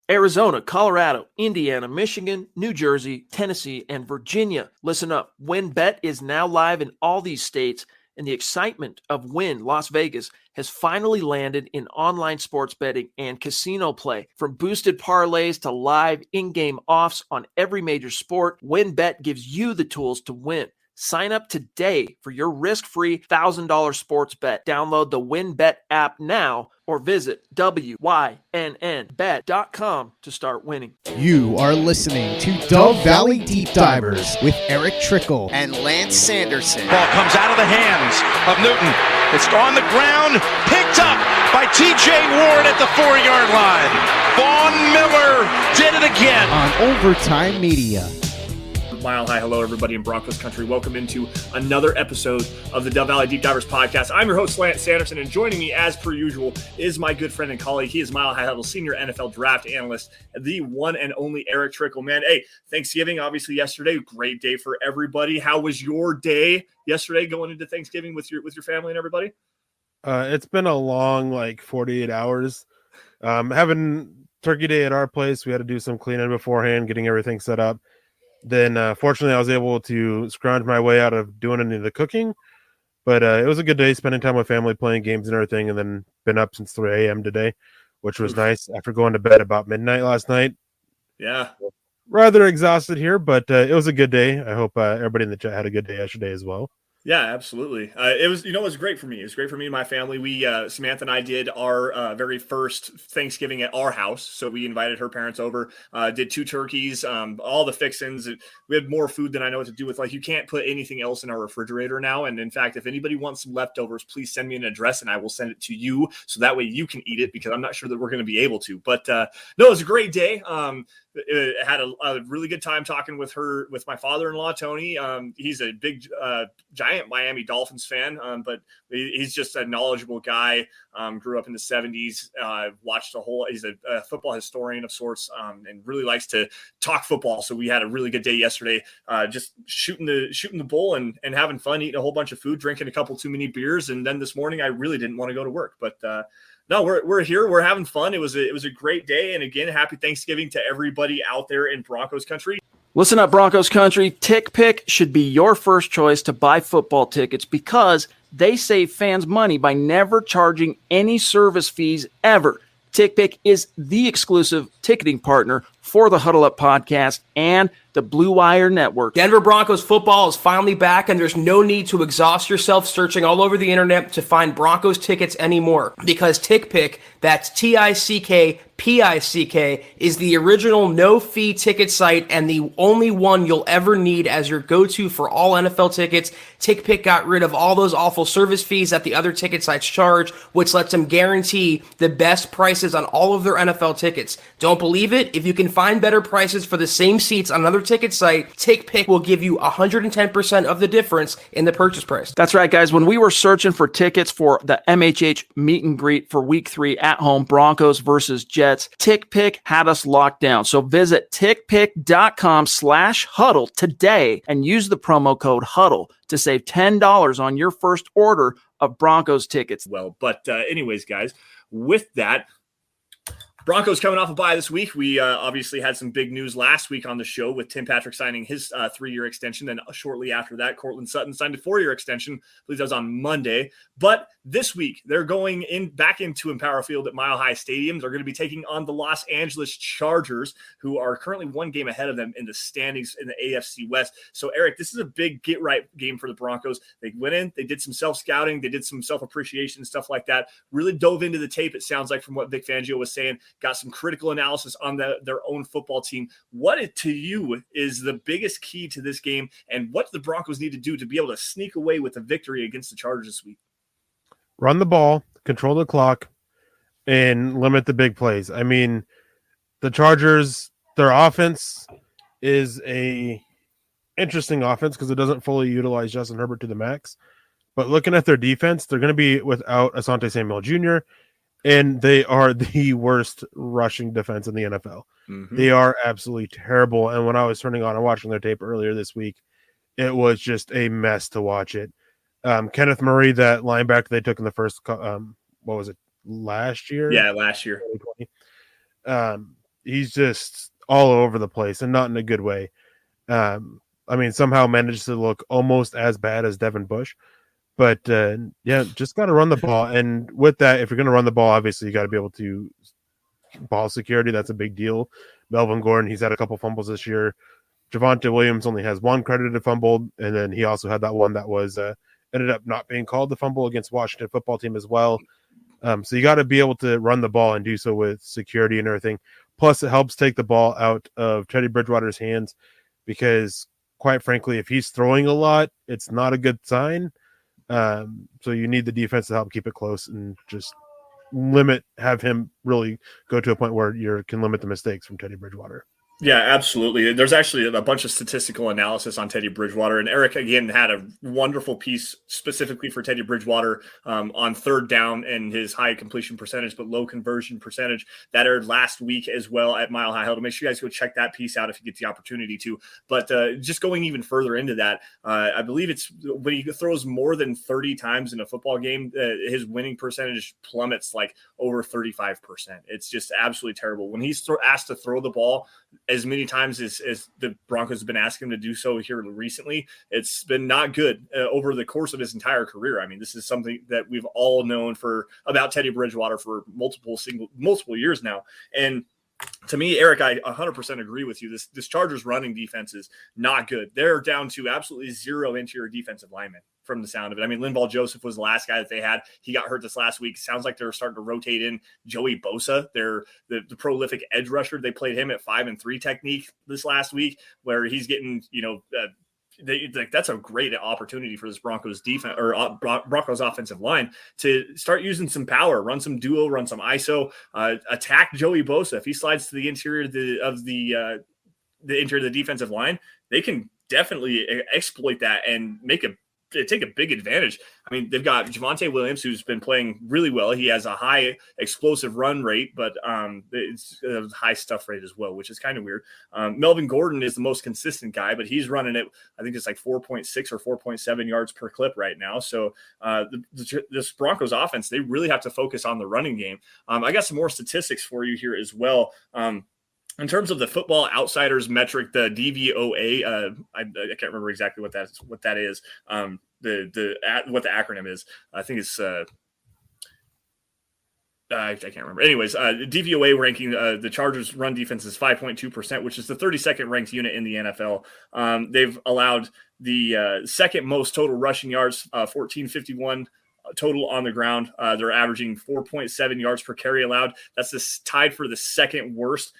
Arizona, Colorado, Indiana, Michigan, New Jersey, Tennessee, and Virginia. Listen up. WynnBET is now live in all these states, and the excitement of Wynn Las Vegas has finally landed in online sports betting and casino play. From boosted parlays to live in-game offs on every major sport, WynnBET gives you the tools to win. Sign up today for your risk-free $1,000 sports bet. Download the WynnBET app now or visit wynnbet.com to start winning. You are listening to Dove Valley Deep Divers with Erick Trickel and Lance Sanderson. Ball comes out of the hands of Newton. It's on the ground, picked up by TJ Ward at the 4-yard line. Vaughn Miller did it again. On Overtime Media. Mile High. Hello, everybody in Broncos country. Welcome into another episode of the Dove Valley Deep Divers podcast. I'm your host, Lance Sanderson, and joining me, as per usual, is my good friend and colleague. He is Mile High Huddle senior NFL draft analyst, the one and only Erick Trickel. Man, hey, Thanksgiving, obviously yesterday, great day for everybody. How was your day yesterday going into Thanksgiving with your family and everybody? It's been a long, 48 hours. Having turkey day at our place, we had to do some cleaning beforehand, getting everything set up. Then, fortunately, I was able to scrounge my way out of doing any of the cooking. But it was a good day, spending time with family, playing games and everything, and then been up since 3 a.m. today, which was nice after going to bed about midnight last night. Yeah. Rather exhausted here, but it was a good day. I hope everybody in the chat had a good day yesterday as well. Yeah, absolutely. It was great for me. It was great for me and my family. We, Samantha and I did our very first Thanksgiving at our house. So we invited her parents over, did 2 turkeys, all the fixins. We had more food than I know what to do with. You can't put anything else in our refrigerator now. And in fact, if anybody wants some leftovers, please send me an address and I will send it to you. So that way you can eat it, because I'm not sure that we're going to be able to. But no, it was a great day. It had a really good time talking with my father-in-law, Tony. He's a big, giant Miami Dolphins fan, but he's just a knowledgeable guy. Grew up in the 70s, watched he's a football historian of sorts, and really likes to talk football. So we had a really good day yesterday, just shooting the bull and having fun, eating a whole bunch of food, drinking a couple too many beers. And then this morning I really didn't want to go to work, but no, we're here. We're having fun. It was a great day. And again, happy Thanksgiving to everybody out there in Broncos country. Listen up, Broncos country. TickPick should be your first choice to buy football tickets, because they save fans money by never charging any service fees ever. TickPick is the exclusive ticketing partner for the Huddle Up podcast and the Blue Wire Network. Denver Broncos football is finally back, and there's no need to exhaust yourself searching all over the internet to find Broncos tickets anymore, because TickPick, that's TickPick, is the original no-fee ticket site and the only one you'll ever need as your go-to for all NFL tickets. TickPick got rid of all those awful service fees that the other ticket sites charge, which lets them guarantee the best prices on all of their NFL tickets. Don't believe it? If you can find better prices for the same seats on another ticket site, TickPick will give you 110% of the difference in the purchase price. That's right, guys. When we were searching for tickets for the MHH meet and greet for Week 3 at home, Broncos versus Jets, TickPick had us locked down. So visit tickpick.com/huddle today and use the promo code HUDDLE to save $10 on your first order of Broncos tickets. Well, but anyways, guys, with that, Broncos coming off a bye this week. We obviously had some big news last week on the show with Tim Patrick signing his 3-year extension. Then shortly after that, Courtland Sutton signed a 4-year extension. I believe that was on Monday. But this week, they're going back into Empower Field at Mile High Stadium. They're going to be taking on the Los Angeles Chargers, who are currently 1 game ahead of them in the standings in the AFC West. So, Erick, this is a big get-right game for the Broncos. They went in, they did some self-scouting, they did some self-appreciation and stuff like that. Really dove into the tape, it sounds like, from what Vic Fangio was saying. Got some critical analysis on their own football team. What, to you, is the biggest key to this game, and what do the Broncos need to do to be able to sneak away with a victory against the Chargers this week? Run the ball, control the clock, and limit the big plays. I mean, the Chargers, their offense is a interesting offense because it doesn't fully utilize Justin Herbert to the max. But looking at their defense, they're going to be without Asante Samuel Jr., and they are the worst rushing defense in the NFL. Mm-hmm. They are absolutely terrible. And when I was turning on and watching their tape earlier this week, it was just a mess to watch it. Kenneth Murray, that linebacker they took in the first, what was it, last year? Yeah, last year. he's just all over the place and not in a good way. I mean, somehow managed to look almost as bad as Devin Bush. But just got to run the ball. And with that, if you're going to run the ball, obviously you got to be able to ball security. That's a big deal. Melvin Gordon, he's had a couple fumbles this year. Javonte Williams only has one credited fumble, and then he also had that one that was ended up not being called the fumble against Washington football team as well. So you got to be able to run the ball and do so with security and everything. Plus, it helps take the ball out of Teddy Bridgewater's hands because, quite frankly, if he's throwing a lot, it's not a good sign. So you need the defense to help keep it close and just have him really go to a point where you can limit the mistakes from Teddy Bridgewater. Yeah, absolutely. There's actually a bunch of statistical analysis on Teddy Bridgewater, and Erick again had a wonderful piece specifically for Teddy Bridgewater on third down and his high completion percentage but low conversion percentage that aired last week as well at Mile High Huddle. Make sure you guys go check that piece out if you get the opportunity to. But just going even further into that, I believe it's when he throws more than 30 times in a football game, his winning percentage plummets like over 35%. It's just absolutely terrible. When he's asked to throw the ball as many times as the Broncos have been asking him to do so here recently, it's been not good over the course of his entire career. I mean, this is something that we've all known about Teddy Bridgewater for multiple years now. And to me, Erick, I 100% agree with you. This Chargers running defense is not good. They're down to absolutely zero interior defensive linemen from the sound of it. I mean, Linval Joseph was the last guy that they had. He got hurt this last week. Sounds like they're starting to rotate in Joey Bosa. They're the prolific edge rusher. They played him at 5-3 technique this last week where he's getting, that's a great opportunity for this Broncos defense or Broncos offensive line to start using some power, run some duo, run some ISO, attack Joey Bosa. If he slides to the interior of the interior of the defensive line, they can definitely exploit that and take a big advantage. I mean, they've got Javonte Williams, who's been playing really well. He has a high explosive run rate, but it's a high stuff rate as well, which is kind of weird. Melvin Gordon is the most consistent guy, but he's running it, I think it's like 4.6 or 4.7 yards per clip right now. So this Broncos offense, they really have to focus on the running game. I got some more statistics for you here as well. In terms of the Football Outsiders metric, the DVOA, I can't remember exactly what that is. What the acronym is. I think it's I can't remember. Anyways, DVOA ranking, the Chargers' run defense is 5.2%, which is the 32nd ranked unit in the NFL. They've allowed the second most total rushing yards, 1451. Total on the ground. They're averaging 4.7 yards per carry allowed. That's tied for the second worst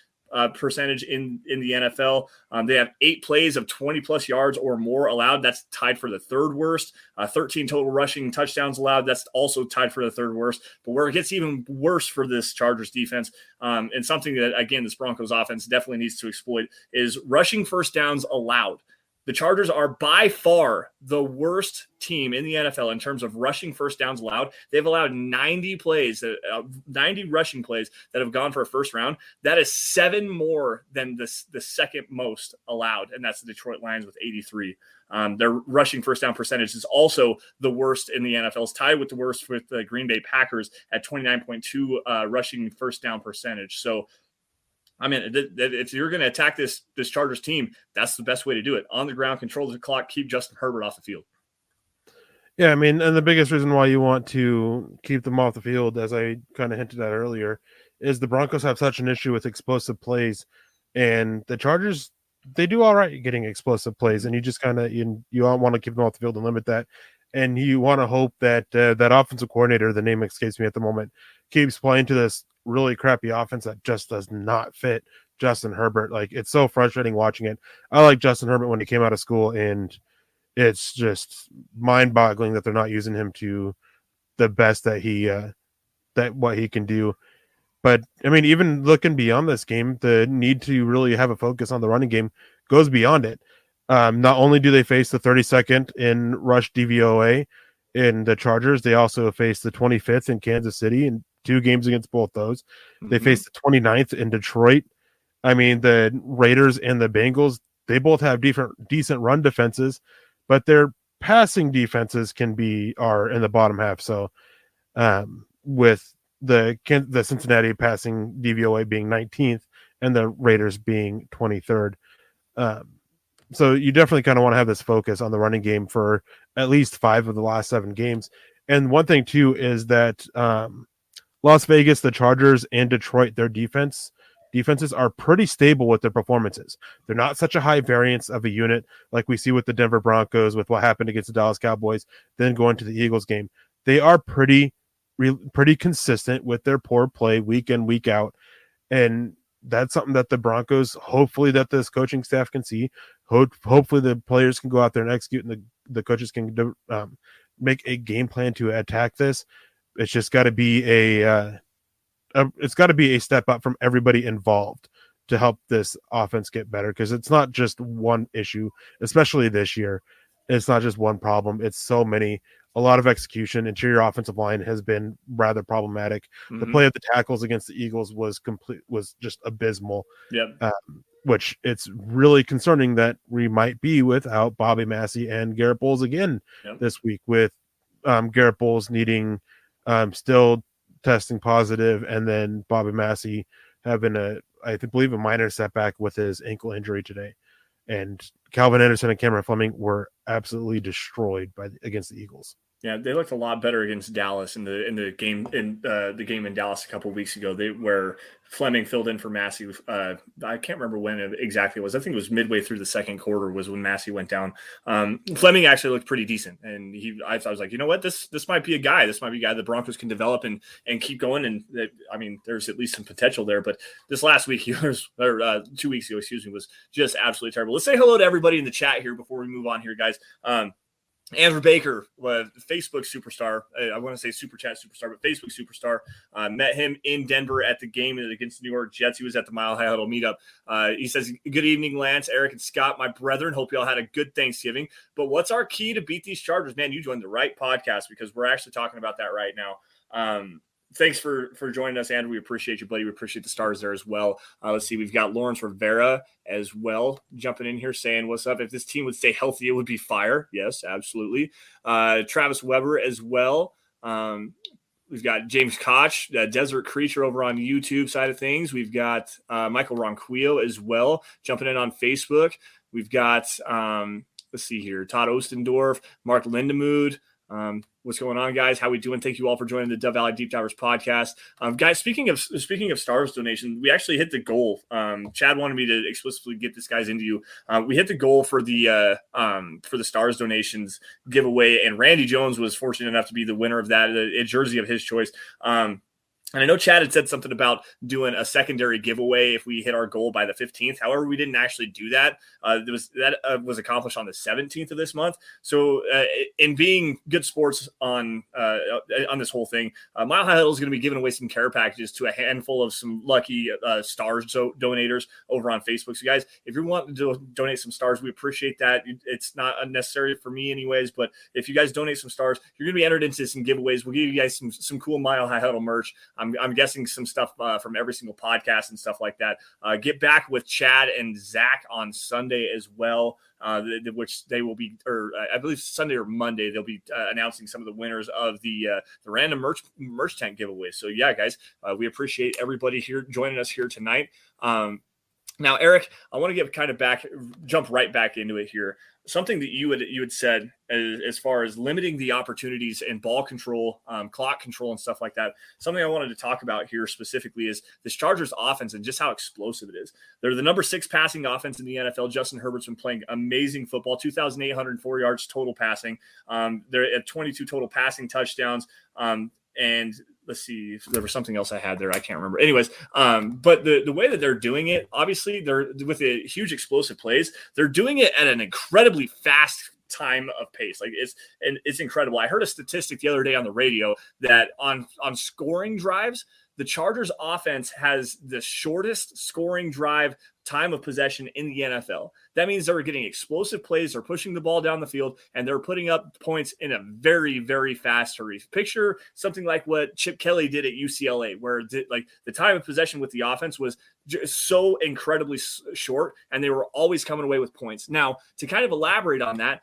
percentage in the NFL. They have 8 plays of 20 plus yards or more allowed. That's tied for the third worst. 13 total rushing touchdowns allowed. That's also tied for the third worst. But where it gets even worse for this Chargers defense, and something that, again, this Broncos offense definitely needs to exploit, is rushing first downs allowed. The Chargers are by far the worst team in the NFL in terms of rushing first downs allowed. They've allowed 90 rushing plays that have gone for a first round. That is 7 more than the second most allowed, and that's the Detroit Lions with 83. Their rushing first down percentage is also the worst in the NFL. It's tied with the worst with the Green Bay Packers at 29.2 rushing first down percentage. So, I mean, if you're going to attack this Chargers team, that's the best way to do it. On the ground, control the clock, keep Justin Herbert off the field. Yeah, I mean, and the biggest reason why you want to keep them off the field, as I kind of hinted at earlier, is the Broncos have such an issue with explosive plays, and the Chargers, they do all right getting explosive plays, and you just kind of you want to keep them off the field and limit that, and you want to hope that that offensive coordinator, the name escapes me at the moment, keeps playing to this really crappy offense that just does not fit Justin Herbert. Like, it's so frustrating watching it. I like Justin Herbert when he came out of school, and it's just mind-boggling that they're not using him to the best that what he can do. But I mean, even looking beyond this game, the need to really have a focus on the running game goes beyond it. Not only do they face the 32nd in rush DVOA in the Chargers, they also face the 25th in Kansas City and 2 games against both those. They face the 29th in Detroit. I mean, the Raiders and the Bengals, they both have decent run defenses, but their passing defenses are in the bottom half. So with the Cincinnati passing DVOA being 19th and the Raiders being 23rd. So you definitely kind of want to have this focus on the running game for at least 5 of the last 7 games. And one thing too is that Las Vegas, the Chargers, and Detroit, their defenses are pretty stable with their performances. They're not such a high variance of a unit like we see with the Denver Broncos, with what happened against the Dallas Cowboys, then going to the Eagles game. They are pretty consistent with their poor play week in, week out. And that's something that the Broncos, hopefully that this coaching staff can see. Hopefully the players can go out there and execute, and the coaches can make a game plan to attack this. It's just got to be it's got to be a step up from everybody involved to help this offense get better, because it's not just one issue, especially this year. It's not just one problem. It's so many. A lot of execution. Interior offensive line has been rather problematic. The play of the tackles against the Eagles was just abysmal. Yep. Which it's really concerning that we might be without Bobby Massey and Garrett Bowles again this week, with Garrett Bowles needing still testing positive, and then Bobby Massey having I believe a minor setback with his ankle injury today. And Calvin Anderson and Cameron Fleming were absolutely destroyed against the Eagles. Yeah, they looked a lot better against Dallas in the game in Dallas a couple of weeks ago. Where Fleming filled in for Massey. I can't remember when it exactly was. I think it was midway through the second quarter was when Massey went down. Fleming actually looked pretty decent, and I was like, you know what, this might be a guy. This might be a guy the Broncos can develop and keep going. And there's at least some potential there. But this last week, 2 weeks ago, was just absolutely terrible. Let's say hello to everybody in the chat here before we move on here, guys. Andrew Baker, Facebook superstar. I want to say super chat superstar, but Facebook superstar. Met him in Denver at the game against the New York Jets. He was at the Mile High Huddle meetup. He says, "Good evening, Lance, Eric, and Scott, my brethren. Hope you all had a good Thanksgiving. But what's our key to beat these Chargers?" Man, you joined the right podcast, because we're actually talking about that right now. Thanks for joining us, Andrew. We appreciate you, buddy. We appreciate the stars there as well. Let's see. We've got Lawrence Rivera as well jumping in here saying, "What's up? If this team would stay healthy, it would be fire." Yes, absolutely. Travis Weber as well. We've got James Koch, Desert Creature over on the YouTube side of things. We've got Michael Ronquillo as well jumping in on Facebook. We've got, let's see here, Todd Ostendorf, Mark Lindemood. What's going on, guys? How we doing? Thank you all for joining the Dove Valley Deep Divers podcast. Guys, speaking of stars donation, we actually hit the goal. Chad wanted me to explicitly get this guy's into you. We hit the goal for the stars donations giveaway, and Randy Jones was fortunate enough to be the winner of that, a jersey of his choice. And I know Chad had said something about doing a secondary giveaway if we hit our goal by the 15th. However, we didn't actually do that. That was accomplished on the 17th of this month. So in being good sports on this whole thing, Mile High Huddle is going to be giving away some care packages to a handful of some lucky stars donators over on Facebook. So guys, if you're wanting to donate some stars, we appreciate that. It's not unnecessary for me anyways, but if you guys donate some stars, you're going to be entered into some giveaways. We'll give you guys some cool Mile High Huddle merch. I'm guessing some stuff from every single podcast and stuff like that. Get back with Chad and Zach on Sunday as well, which they will be, or I believe Sunday or Monday, they'll be announcing some of the winners of the random merch tent giveaway. So yeah, guys, we appreciate everybody here joining us here tonight. Now, Eric, I want to jump right back into it here. Something that you had said as far as limiting the opportunities and ball control, clock control, and stuff like that. Something I wanted to talk about here specifically is this Chargers offense and just how explosive it is. They're the number 6 passing offense in the NFL. Justin Herbert's been playing amazing football. 2,804 yards total passing. They're at 22 total passing touchdowns. And let's see if there was something else I had there. I can't remember. Anyways, but the way that they're doing it, obviously they're with the huge explosive plays. They're doing it at an incredibly fast time of pace. Like it's incredible. I heard a statistic the other day on the radio that on scoring drives, the Chargers offense has the shortest scoring drive time of possession in the NFL. That means they're getting explosive plays, they're pushing the ball down the field, and they're putting up points in a very, very fast hurry. Picture something like what Chip Kelly did at UCLA, where the time of possession with the offense was just so incredibly short, and they were always coming away with points. Now, to kind of elaborate on that,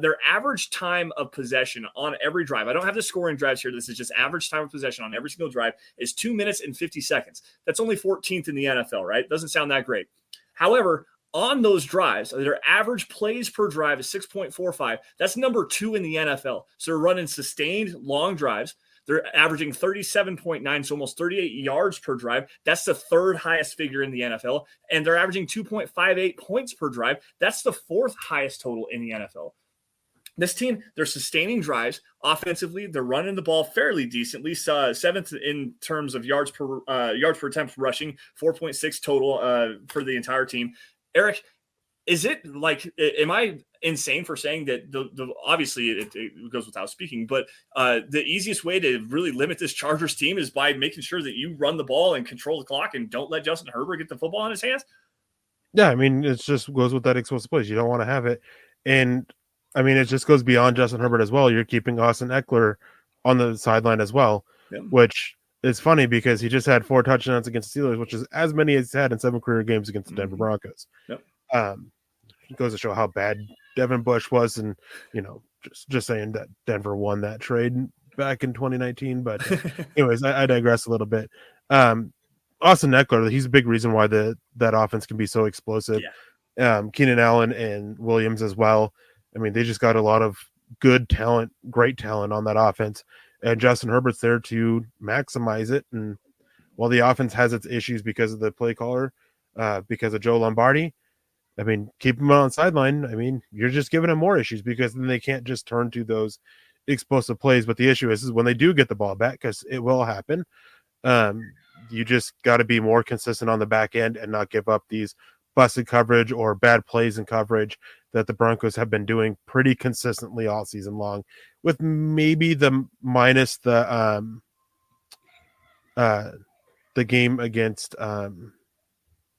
their average time of possession on every drive, I don't have the scoring drives here, this is just average time of possession on every single drive, is 2 minutes and 50 seconds. That's only 14th in the NFL, right? Doesn't sound that great. However, on those drives, their average plays per drive is 6.45. That's number 2 in the NFL. So they're running sustained long drives. They're averaging 37.9, so almost 38 yards per drive. That's the 3rd highest figure in the NFL. And they're averaging 2.58 points per drive. That's the 4th highest total in the NFL. This team, they're sustaining drives. Offensively, they're running the ball fairly decently. 7th in terms of yards per attempt rushing, 4.6 total for the entire team. Eric, is it like, am I insane for saying that the obviously it goes without speaking, but the easiest way to really limit this Chargers team is by making sure that you run the ball and control the clock and don't let Justin Herbert get the football in his hands? Yeah, I mean, it just goes with that explosive plays. You don't want to have it. And, I mean, it just goes beyond Justin Herbert as well. You're keeping Austin Eckler on the sideline as well, which is funny because he just had 4 touchdowns against the Steelers, which is as many as he's had in 7 career games against the Denver Broncos. Yep. It goes to show how bad Devin Bush was, and just saying that Denver won that trade back in 2019. But anyways, I digress a little bit. Austin Eckler, he's a big reason why that offense can be so explosive. Yeah. Keenan Allen and Williams as well. I mean, they just got a lot of good talent, great talent on that offense, and Justin Herbert's there to maximize it. And while the offense has its issues because of the play caller, because of Joe Lombardi, I mean, keep him on sideline. I mean, you're just giving him more issues because then they can't just turn to those explosive plays. But the issue is when they do get the ball back, because it will happen, you just got to be more consistent on the back end and not give up these busted coverage or bad plays in coverage that the Broncos have been doing pretty consistently all season long, with maybe the minus the game against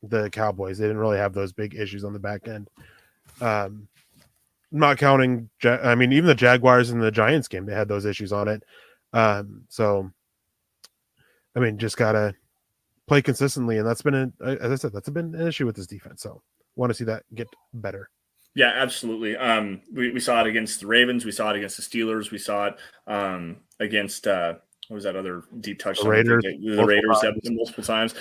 the Cowboys. They didn't really have those big issues on the back end. Not counting, I mean, even the Jaguars and the Giants game, they had those issues on it. So, I mean, just gotta play consistently, and that's been, as I said, that's been an issue with this defense. So, want to see that get better. Yeah, absolutely. We saw it against the Ravens. We saw it against the Steelers. We saw it against what was that other deep touchdown? The Raiders multiple times.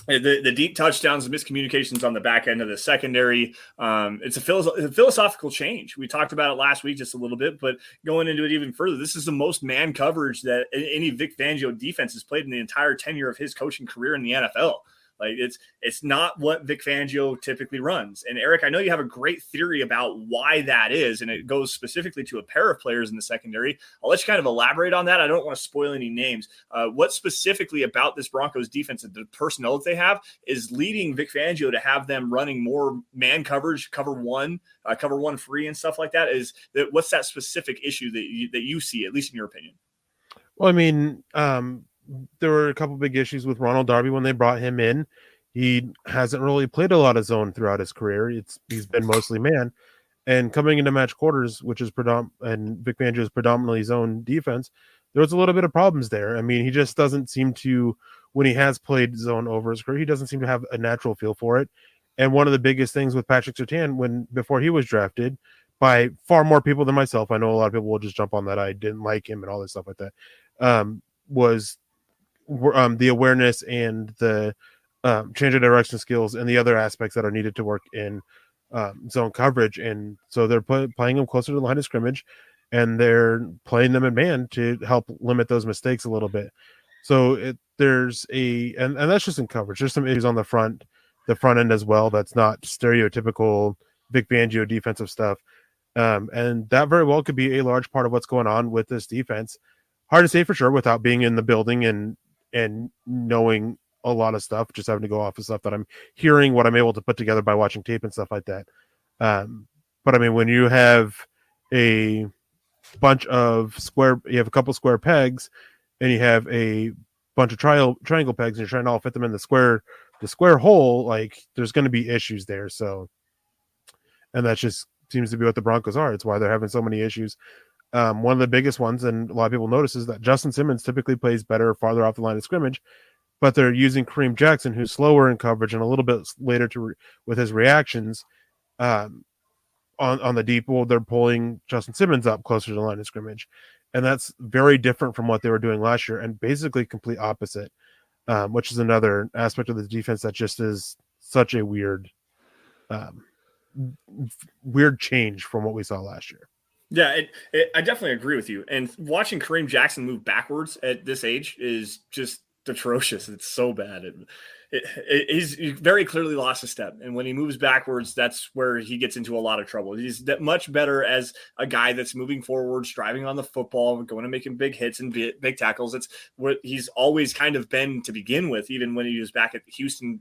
The deep touchdowns, the miscommunications on the back end of the secondary. It's a philosophical change. We talked about it last week just a little bit, but going into it even further, this is the most man coverage that any Vic Fangio defense has played in the entire tenure of his coaching career in the NFL. Like it's not what Vic Fangio typically runs. And Eric, I know you have a great theory about why that is, and it goes specifically to a pair of players in the secondary. I'll let you kind of elaborate on that. I don't want to spoil any names. What specifically about this Broncos defense and the personnel that they have is leading Vic Fangio to have them running more man coverage, cover one free and stuff like that? What's that specific issue that you see, at least in your opinion? Well, I mean, there were a couple big issues with Ronald Darby when they brought him in. He hasn't really played a lot of zone throughout his career. He's been mostly man, and coming into match quarters, which is and Vic Fangio's predominantly zone defense, there was a little bit of problems there. I mean, he just doesn't seem to, when he has played zone over his career, he doesn't seem to have a natural feel for it. And one of the biggest things with Patrick Surtain, before he was drafted by far more people than myself, I know a lot of people will just jump on that I didn't like him and all this stuff like that, was the awareness and the change of direction skills and the other aspects that are needed to work in zone coverage. And so they're playing them closer to the line of scrimmage, and they're playing them in man to help limit those mistakes a little bit. So there's and that's just in coverage. There's some issues on the front end as well. That's not stereotypical Vic Fangio defensive stuff. And that very well could be a large part of what's going on with this defense. Hard to say for sure without being in the building and knowing a lot of stuff, just having to go off of stuff that I'm hearing, what I'm able to put together by watching tape and stuff like that. But I mean, when you have a bunch of you have a couple square pegs and you have a bunch of triangle pegs and you're trying to all fit them in the square the square hole, like there's going to be issues there. So, and that just seems to be what the Broncos are. It's why they're having so many issues. One of the biggest ones, and a lot of people notice, is that Justin Simmons typically plays better farther off the line of scrimmage, but they're using Kareem Jackson, who's slower in coverage and a little bit later with his reactions on the deep. Well, they're pulling Justin Simmons up closer to the line of scrimmage, and that's very different from what they were doing last year, and basically complete opposite, which is another aspect of the defense that just is such a weird change from what we saw last year. Yeah, I definitely agree with you. And watching Kareem Jackson move backwards at this age is just atrocious. It's so bad. He's very clearly lost a step. And when he moves backwards, that's where he gets into a lot of trouble. He's much better as a guy that's moving forward, driving on the football, going and making big hits and big tackles. It's what he's always kind of been to begin with, even when he was back at Houston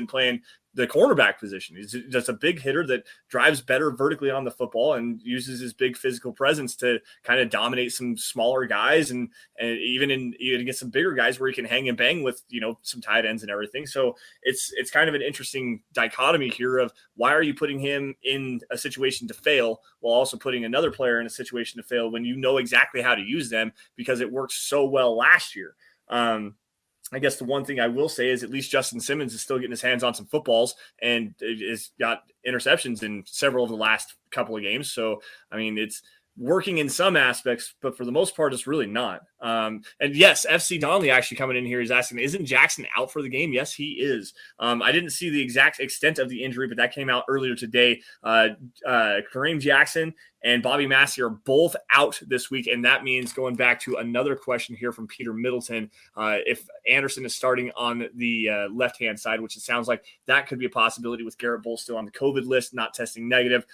playing the cornerback position. He's just a big hitter that drives better vertically on the football and uses his big physical presence to kind of dominate some smaller guys and even against some bigger guys where he can hang and bang with, some tight ends and everything. So it's kind of an interesting dichotomy here of why are you putting him in a situation to fail while also putting another player in a situation to fail when you know exactly how to use them because it worked so well last year. I guess the one thing I will say is at least Justin Simmons is still getting his hands on some footballs and has got interceptions in several of the last couple of games. So, I mean, it's working in some aspects, but for the most part, it's really not. And yes, FC Donnelly actually coming in here is asking, isn't Jackson out for the game? Yes, he is. I didn't see the exact extent of the injury, but that came out earlier today. Kareem Jackson and Bobby Massey are both out this week, and that means going back to another question here from Peter Middleton, if Anderson is starting on the left-hand side, which it sounds like that could be a possibility with Garrett Bull still on the COVID list, not testing negative.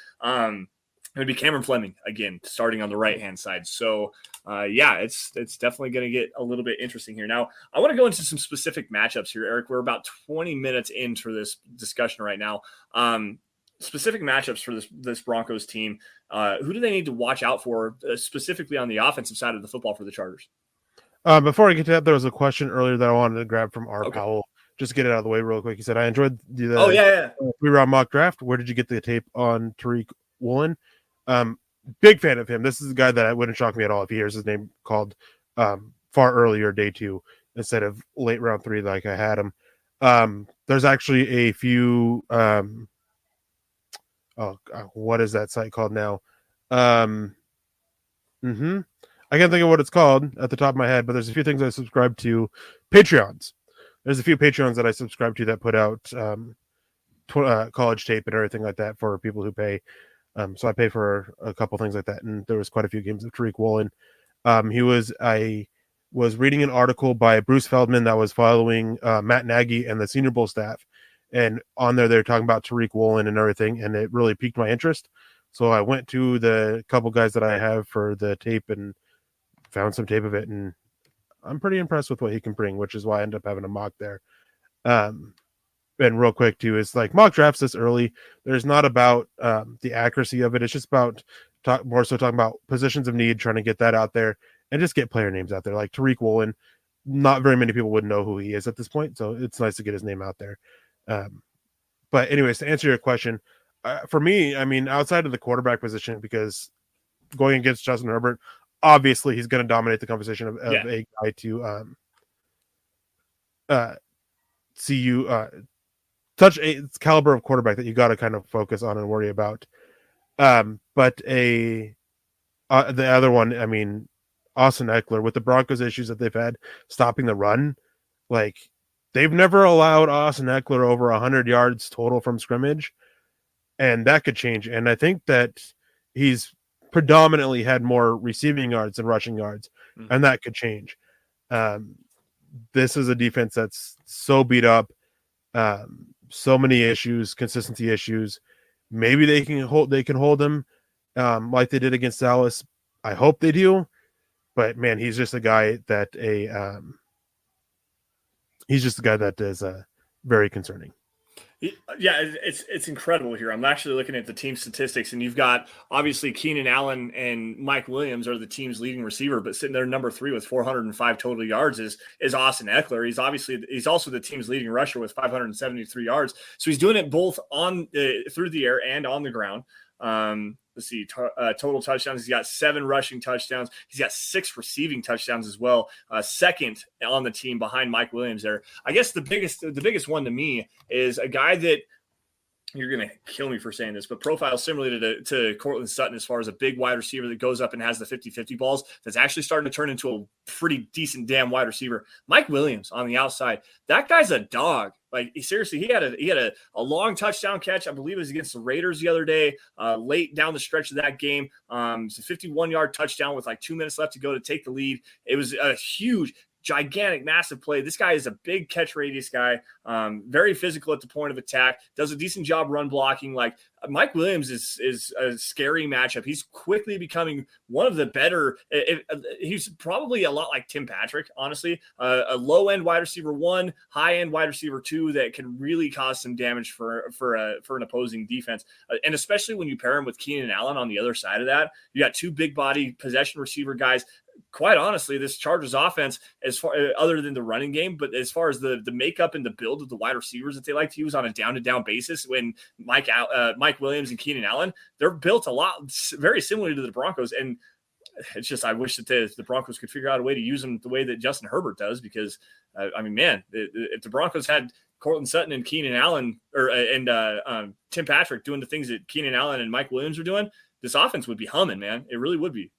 It would be Cameron Fleming again, starting on the right-hand side. So, it's definitely going to get a little bit interesting here. Now, I want to go into some specific matchups here, Eric. We're about 20 minutes into this discussion right now. Specific matchups for this Broncos team. Who do they need to watch out for, specifically on the offensive side of the football for the Chargers? Before I get to that, there was a question earlier that I wanted to grab from R. Okay. Powell. Just to get it out of the way real quick. He said, I enjoyed the 3-round mock draft. Where did you get the tape on Tariq Woolen? Big fan of him. This is a guy that wouldn't shock me at all if he hears his name called far earlier, day 2, instead of late round 3 like I had him. There's actually a few what is that site called now? I can't think of what it's called at the top of my head, but there's a few things I subscribe to. Patreons. There's a few Patreons that I subscribe to that put out college tape and everything like that for people who pay. So I pay for a couple things like that, and there was quite a few games of Tariq Woolen. I was reading an article by Bruce Feldman that was following Matt Nagy and the Senior Bowl staff, and on there they're talking about Tariq Woolen and everything, and it really piqued my interest. So I went to the couple guys that I have for the tape and found some tape of it, and I'm pretty impressed with what he can bring, which is why I ended up having a mock there. And real quick too, is like mock drafts this early. There's not about the accuracy of it. It's just about more so talking about positions of need, trying to get that out there and just get player names out there. Like Tariq Woolen, not very many people would know who he is at this point, so it's nice to get his name out there. But anyways, to answer your question, for me, I mean, outside of the quarterback position, because going against Justin Herbert, obviously he's going to dominate the conversation of a guy to see you such a caliber of quarterback that you got to kind of focus on and worry about. But the other one, I mean, Austin Eckler, with the Broncos issues that they've had stopping the run, like they've never allowed Austin Eckler over 100 yards total from scrimmage, and that could change. And I think that he's predominantly had more receiving yards than rushing yards, and that could change. This is a defense that's so beat up, so many issues, consistency issues. Maybe they can hold him like they did against Dallas. I hope they do, but man, he's just a guy that is very concerning. Yeah, it's incredible here. I'm actually looking at the team statistics, and you've got obviously Keenan Allen and Mike Williams are the team's leading receiver, but sitting there number 3 with 405 total yards is Austin Eckler. He's also the team's leading rusher with 573 yards. So he's doing it both on through the air and on the ground. Let's see, total touchdowns. He's got 7 rushing touchdowns. He's got 6 receiving touchdowns as well. Second on the team behind Mike Williams there. I guess the biggest one to me is a guy that you're going to kill me for saying this, but profile similar to Cortland Sutton as far as a big wide receiver that goes up and has the 50-50 balls that's actually starting to turn into a pretty decent damn wide receiver. Mike Williams on the outside. That guy's a dog. Like, seriously, he had a long touchdown catch. I believe it was against the Raiders the other day, late down the stretch of that game. It's a 51-yard touchdown with like 2 minutes left to go to take the lead. It was a huge, gigantic, massive play. This guy is a big catch radius guy, very physical at the point of attack, does a decent job run blocking. Like, Mike Williams is a scary matchup. He's quickly becoming one of the better. He's probably a lot like Tim Patrick, honestly, a low end wide receiver 1, high end wide receiver 2 that can really cause some damage for an opposing defense. And especially when you pair him with Keenan Allen on the other side of that, you got 2 big body possession receiver guys. Quite honestly, this Chargers offense, as far other than the running game, but as far as the makeup and the build of the wide receivers that they like to use on a down-to-down basis, when Mike Williams and Keenan Allen, they're built a lot very similar to the Broncos. And it's just, I wish that the Broncos could figure out a way to use them the way that Justin Herbert does, because I mean, man, if the Broncos had Cortland Sutton and Keenan Allen and Tim Patrick doing the things that Keenan Allen and Mike Williams are doing, this offense would be humming, man. It really would be.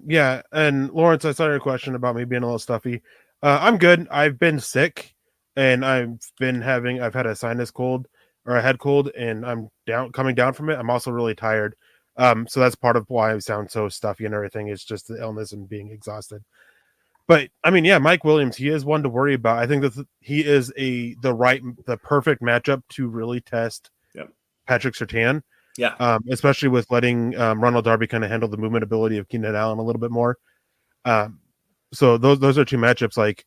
Yeah, and Lawrence, I saw your question about me being a little stuffy. I'm good. I've been sick, and I've had a sinus cold or a head cold, and I'm coming down from it. I'm also really tired. So that's part of why I sound so stuffy and everything. It's just the illness and being exhausted. But I mean, yeah, Mike Williams, he is one to worry about. I think that he is the perfect matchup to really test Patrick Surtain. Yeah. Especially with letting Ronald Darby kind of handle the movement ability of Keenan Allen a little bit more. So those are 2 matchups. Like,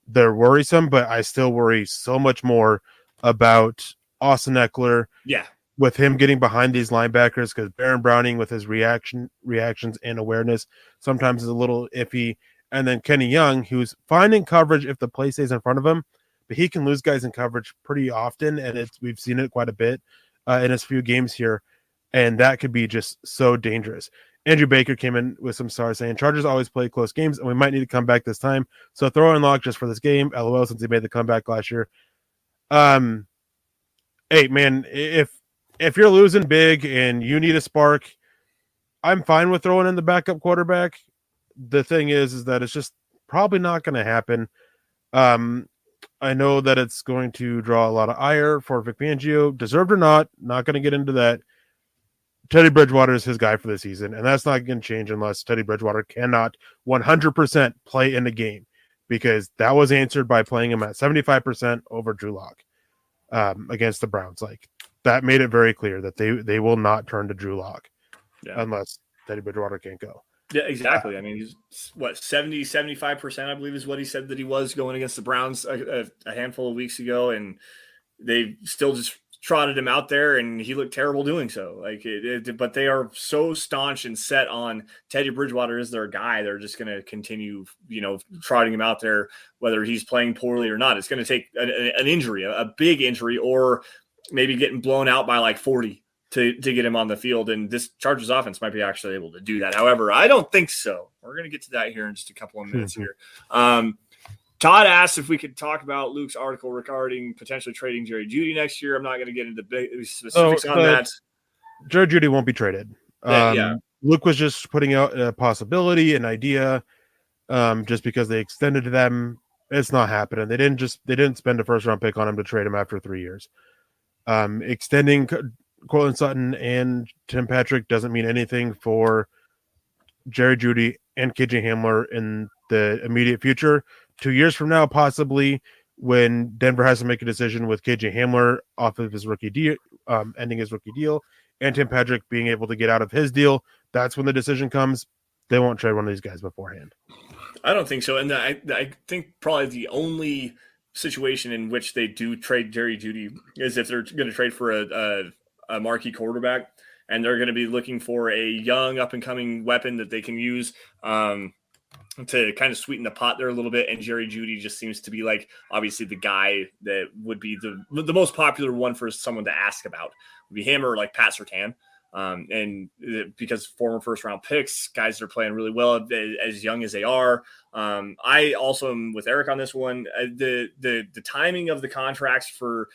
they're worrisome, but I still worry so much more about Austin Eckler. Yeah. With him getting behind these linebackers, because Baron Browning with his reactions and awareness sometimes is a little iffy. And then Kenny Young, who's finding coverage if the play stays in front of him, but he can lose guys in coverage pretty often, and we've seen it quite a bit in his few games here. And that could be just so dangerous. Andrew Baker came in with some stars saying Chargers always play close games, and we might need to come back this time. So throw in Lock just for this game. LOL, since he made the comeback last year. Hey, man, if you're losing big and you need a spark, I'm fine with throwing in the backup quarterback. The thing is that it's just probably not going to happen. I know that it's going to draw a lot of ire for Vic Fangio, deserved or not going to get into that. Teddy Bridgewater is his guy for the season, and that's not going to change unless Teddy Bridgewater cannot 100% play in the game, because that was answered by playing him at 75% over Drew Lock against the Browns. Like, that made it very clear that they will not turn to Drew Lock unless Teddy Bridgewater can't go. Yeah, exactly. I mean, he's 75%, I believe, is what he said that he was going against the Browns a handful of weeks ago, and they still just trotted him out there, and he looked terrible doing so. But they are so staunch and set on Teddy Bridgewater as their guy. They're just going to continue, trotting him out there, whether he's playing poorly or not. It's going to take an injury, a big injury, or maybe getting blown out by like 40 to get him on the field. And this Chargers offense might be actually able to do that. However, I don't think so. We're going to get to that here in just a couple of minutes here. Todd asked if we could talk about Luke's article regarding potentially trading Jerry Jeudy next year. I'm not going to get into big specifics on that. Jerry Jeudy won't be traded. Luke was just putting out a possibility, an idea, just because they extended to them. It's not happening. They didn't spend a first round pick on him to trade him after 3 years. Extending Cortland Sutton and Tim Patrick doesn't mean anything for Jerry Jeudy and KJ Hamler in the immediate future. 2 years from now, possibly, when Denver has to make a decision with KJ Hamler off of his rookie deal, ending his rookie deal, and Tim Patrick being able to get out of his deal, that's when the decision comes. They won't trade one of these guys beforehand. I don't think so. And I think probably the only situation in which they do trade Jerry Jeudy is if they're going to trade for a marquee quarterback, and they're going to be looking for a young up-and-coming weapon that they can use to kind of sweeten the pot there a little bit. And Jerry Jeudy just seems to be like, obviously, the guy that would be the most popular one for someone to ask about. Would be him or like Pat Surtain. And because former first-round picks, guys that are playing really well as young as they are. I also am with Eric on this one. The timing of the contracts for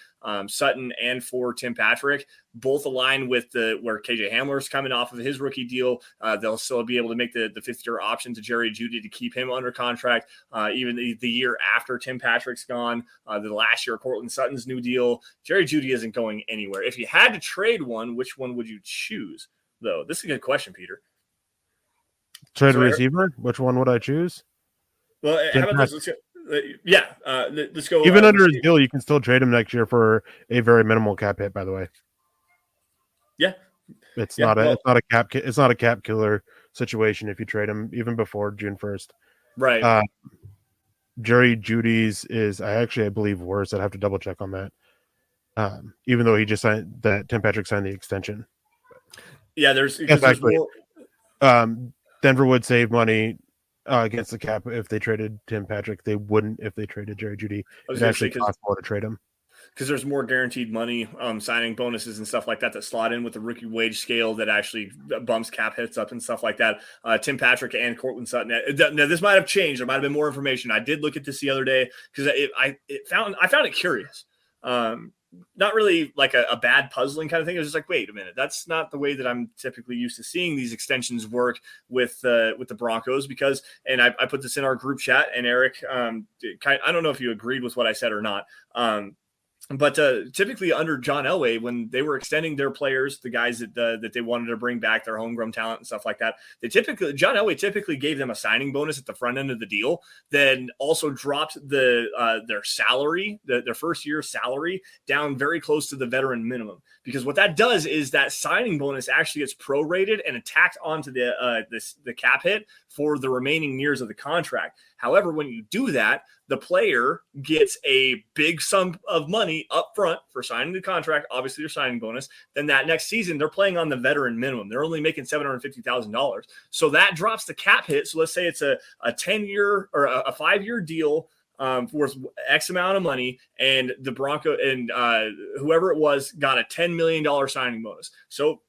Sutton and for Tim Patrick both align with where KJ Hamler's coming off of his rookie deal. They'll still be able to make the fifth-year option to Jerry Jeudy to keep him under contract even the year after Tim Patrick's gone. The last year, Cortland Sutton's new deal. Jerry Jeudy isn't going anywhere. If you had to trade one, which one would you choose, though? This is a good question, Peter. Trade a receiver? Which one would I choose? Well, how about this? Let's go. Even under his deal, you can still trade him next year for a very minimal cap hit. By the way, it's not a cap killer situation if you trade him even before June 1st. Right. Jerry Jeudy's is I believe worse. I'd have to double check on that. Even though he just signed that Tim Patrick signed the extension. Yeah, there's more. Denver would save money against the cap if they traded Tim Patrick. They wouldn't if they traded Jerry Jeudy. It actually costs more to trade him because there's more guaranteed money, signing bonuses and stuff like that slot in with the rookie wage scale that actually bumps cap hits up and stuff like that. Tim Patrick and Cortland Sutton. Now this might have changed. There might have been more information. I did look at this the other day because I found it curious. Not really like a bad puzzling kind of thing. It was just like, wait a minute, that's not the way that I'm typically used to seeing these extensions work with the Broncos. Because, and I put this in our group chat, and Eric, I don't know if you agreed with what I said or not. But typically under John Elway, when they were extending their players, the guys that they wanted to bring back, their homegrown talent and stuff like that, John Elway typically gave them a signing bonus at the front end of the deal, then also dropped their salary, their first year salary down very close to the veteran minimum. Because what that does is that signing bonus actually gets prorated and tacked onto the cap hit for the remaining years of the contract. However, when you do that, the player gets a big sum of money up front for signing the contract, obviously their signing bonus. Then that next season, they're playing on the veteran minimum. They're only making $750,000. So that drops the cap hit. So let's say it's a 10-year or a 5-year deal worth X amount of money, and the Bronco and whoever it was got a $10 million signing bonus. So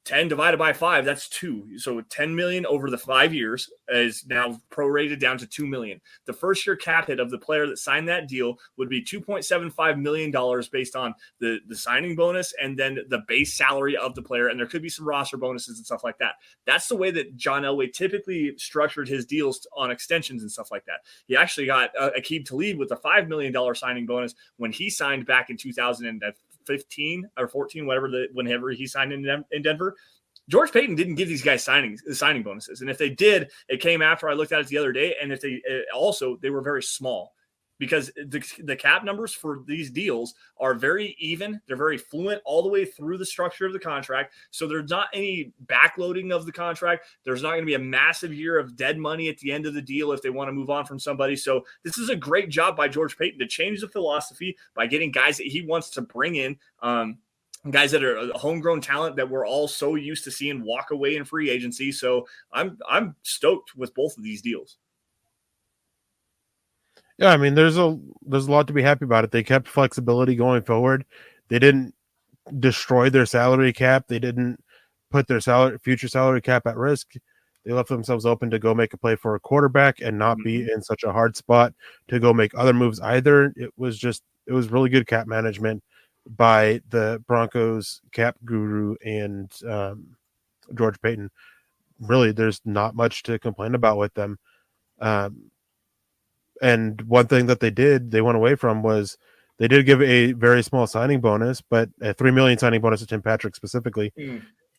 10 divided by 5, that's 2. So 10 million over the 5 years is now prorated down to 2 million. The first year cap hit of the player that signed that deal would be $2.75 million based on the signing bonus and then the base salary of the player. And there could be some roster bonuses and stuff like that. That's the way that John Elway typically structured his deals on extensions and stuff like that. He actually got Aqib Talib with a $5 million signing bonus when he signed back in 2015 or 14, whenever he signed in Denver. George Payton didn't give these guys signing bonuses. And if they did, it came after I looked at it the other day. And if they were very small, because the cap numbers for these deals are very even. They're very fluent all the way through the structure of the contract. So there's not any backloading of the contract. There's not going to be a massive year of dead money at the end of the deal if they want to move on from somebody. So this is a great job by George Payton to change the philosophy by getting guys that he wants to bring in, guys that are homegrown talent that we're all so used to seeing walk away in free agency. So I'm stoked with both of these deals. Yeah, I mean, there's a lot to be happy about it. They kept flexibility going forward. They didn't destroy their salary cap. They didn't put their future salary cap at risk. They left themselves open to go make a play for a quarterback and not be in such a hard spot to go make other moves either. It was really good cap management by the Broncos cap guru and George Payton. Really, there's not much to complain about with them. And one thing that they went away from was they did give a very small signing bonus, but a $3 million signing bonus to Tim Patrick specifically.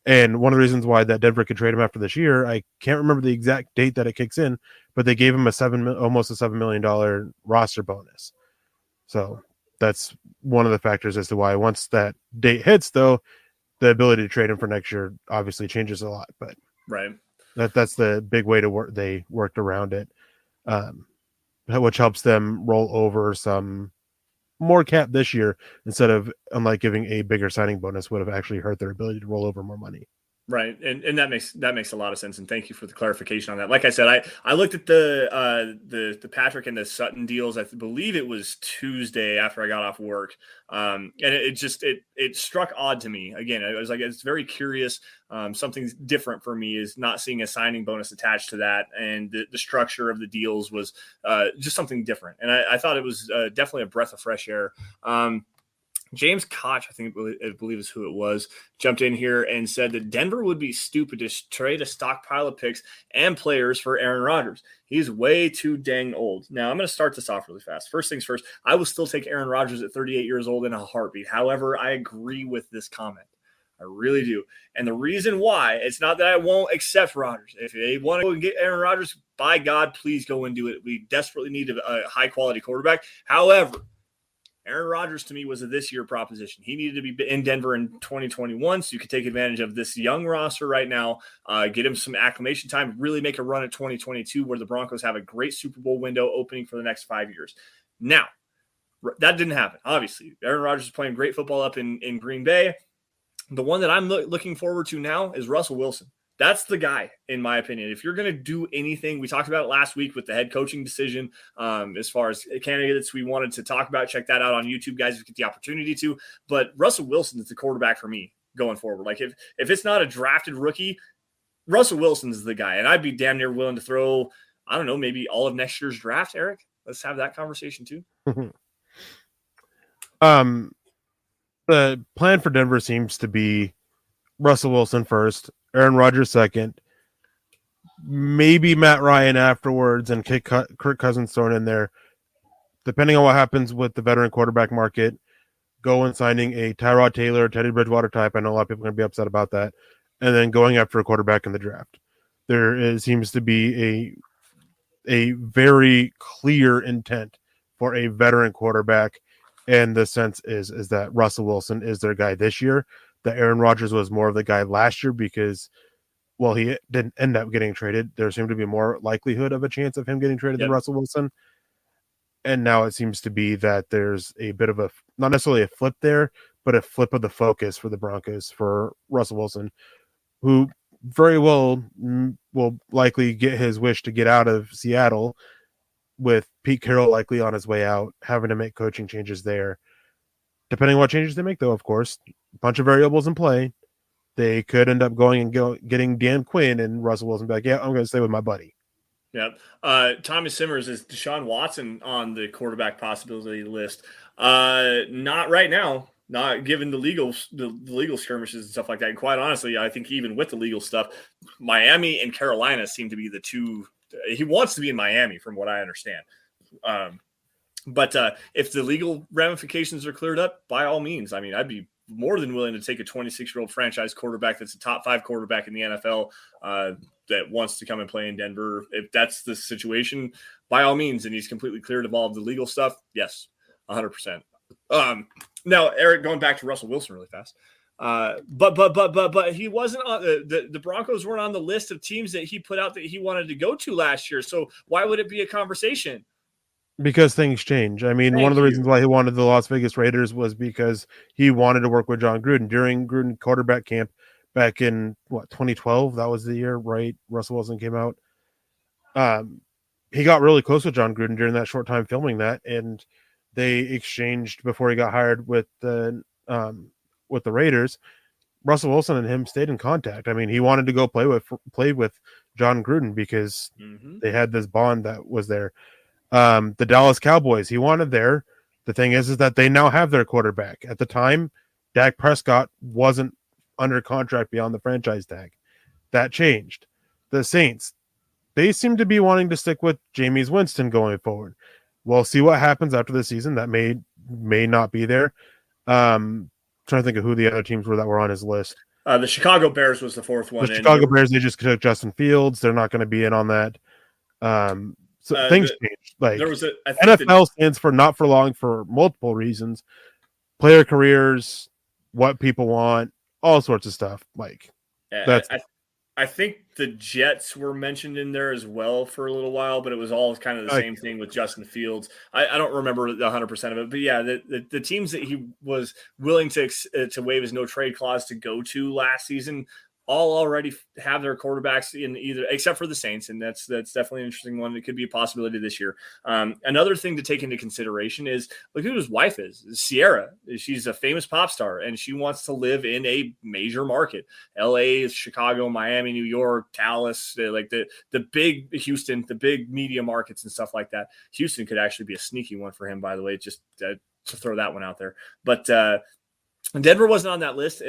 And one of the reasons why that Denver could trade him after this year, I can't remember the exact date that it kicks in, but they gave him almost a $7 million roster bonus. So that's one of the factors as to why once that date hits, though, the ability to trade him for next year obviously changes a lot. But right, that's the big way to work. They worked around it. Which helps them roll over some more cap this year instead of, unlike giving a bigger signing bonus, would have actually hurt their ability to roll over more money. Right, and that makes a lot of sense, and thank you for the clarification on that. Like I said, I looked at the Patrick and the Sutton deals. I believe it was Tuesday after I got off work, and it struck odd to me. Again, I was like, it's very curious. Something different for me is not seeing a signing bonus attached to that, and the structure of the deals was just something different. And I thought it was definitely a breath of fresh air. James Koch, I believe is who it was, jumped in here and said that Denver would be stupid to trade a stockpile of picks and players for Aaron Rodgers. He's way too dang old. Now, I'm going to start this off really fast. First things first, I will still take Aaron Rodgers at 38 years old in a heartbeat. However, I agree with this comment. I really do. And the reason why, it's not that I won't accept Rodgers. If they want to go and get Aaron Rodgers, by God, please go and do it. We desperately need a high-quality quarterback. However, Aaron Rodgers to me was a this year proposition. He needed to be in Denver in 2021 so you could take advantage of this young roster right now, get him some acclimation time, really make a run at 2022 where the Broncos have a great Super Bowl window opening for the next 5 years. Now, that didn't happen. Obviously, Aaron Rodgers is playing great football up in Green Bay. The one that I'm looking forward to now is Russell Wilson. That's the guy, in my opinion. If you're going to do anything, we talked about it last week with the head coaching decision. As far as candidates we wanted to talk about, check that out on YouTube, guys, if you get the opportunity to. But Russell Wilson is the quarterback for me going forward. Like if it's not a drafted rookie, Russell Wilson's the guy. And I'd be damn near willing to throw, I don't know, maybe all of next year's draft, Eric. Let's have that conversation too. The plan for Denver seems to be Russell Wilson first, Aaron Rodgers second, maybe Matt Ryan afterwards, and Kirk Cousins thrown in there. Depending on what happens with the veteran quarterback market, go and signing a Tyrod Taylor, Teddy Bridgewater type. I know a lot of people are going to be upset about that. And then going after a quarterback in the draft. Seems to be a very clear intent for a veteran quarterback. And the sense is that Russell Wilson is their guy this year. That Aaron Rodgers was more of the guy last year because, well, he didn't end up getting traded. There seemed to be more likelihood of a chance of him getting traded than Russell Wilson. And now it seems to be that there's a bit of a, not necessarily a flip there, but a flip of the focus for the Broncos for Russell Wilson, who very well will likely get his wish to get out of Seattle with Pete Carroll likely on his way out, having to make coaching changes there. Depending on what changes they make, though, of course, a bunch of variables in play. They could end up going and getting Dan Quinn, and Russell Wilson be like, yeah, I'm going to stay with my buddy. Yep. Thomas Simmers, is Deshaun Watson on the quarterback possibility list? Not right now. Not given the legal skirmishes and stuff like that. And quite honestly, I think even with the legal stuff, Miami and Carolina seem to be the two. He wants to be in Miami, from what I understand. But if the legal ramifications are cleared up, by all means, I mean, I'd be more than willing to take a 26-year-old franchise quarterback that's a top 5 quarterback in the NFL that wants to come and play in Denver. If that's the situation, by all means, and he's completely cleared of all of the legal stuff, yes, 100%. Now, Eric, going back to Russell Wilson really fast. But he wasn't on the Broncos weren't on the list of teams that he put out that he wanted to go to last year. So why would it be a conversation? Because things change. I mean, one of the reasons why he wanted the Las Vegas Raiders was because he wanted to work with John Gruden during Gruden quarterback camp back in 2012. That was the year, right? Russell Wilson came out. He got really close with John Gruden during that short time filming that, and they exchanged before he got hired with the Raiders. Russell Wilson and him stayed in contact. I mean, he wanted to go play with John Gruden because they had this bond that was there. The Dallas Cowboys, he wanted there. The thing is that they now have their quarterback. At the time, Dak Prescott wasn't under contract beyond the franchise tag. That changed. The Saints, they seem to be wanting to stick with Jameis Winston going forward. We'll see what happens after the season. That may not be there. Trying to think of who the other teams were that were on his list. The Chicago Bears was the fourth one. The Chicago Bears, they just took Justin Fields. They're not going to be in on that. So things change. Like NFL stands for not for long for multiple reasons. Player careers, what people want, all sorts of stuff. Like I think the Jets were mentioned in there as well for a little while, but it was all kind of the same thing with Justin Fields. I don't remember 100% of it, but yeah, the teams that he was willing to waive his no trade clause to go to last season all already have their quarterbacks in either, except for the Saints, and that's definitely an interesting one. It could be a possibility this year. Another thing to take into consideration is look who his wife is, Sierra. She's a famous pop star, and she wants to live in a major market. LA, Chicago, Miami, New York, Dallas, like the big Houston, the big media markets and stuff like that. Houston could actually be a sneaky one for him, by the way, just to throw that one out there. But Denver wasn't on that list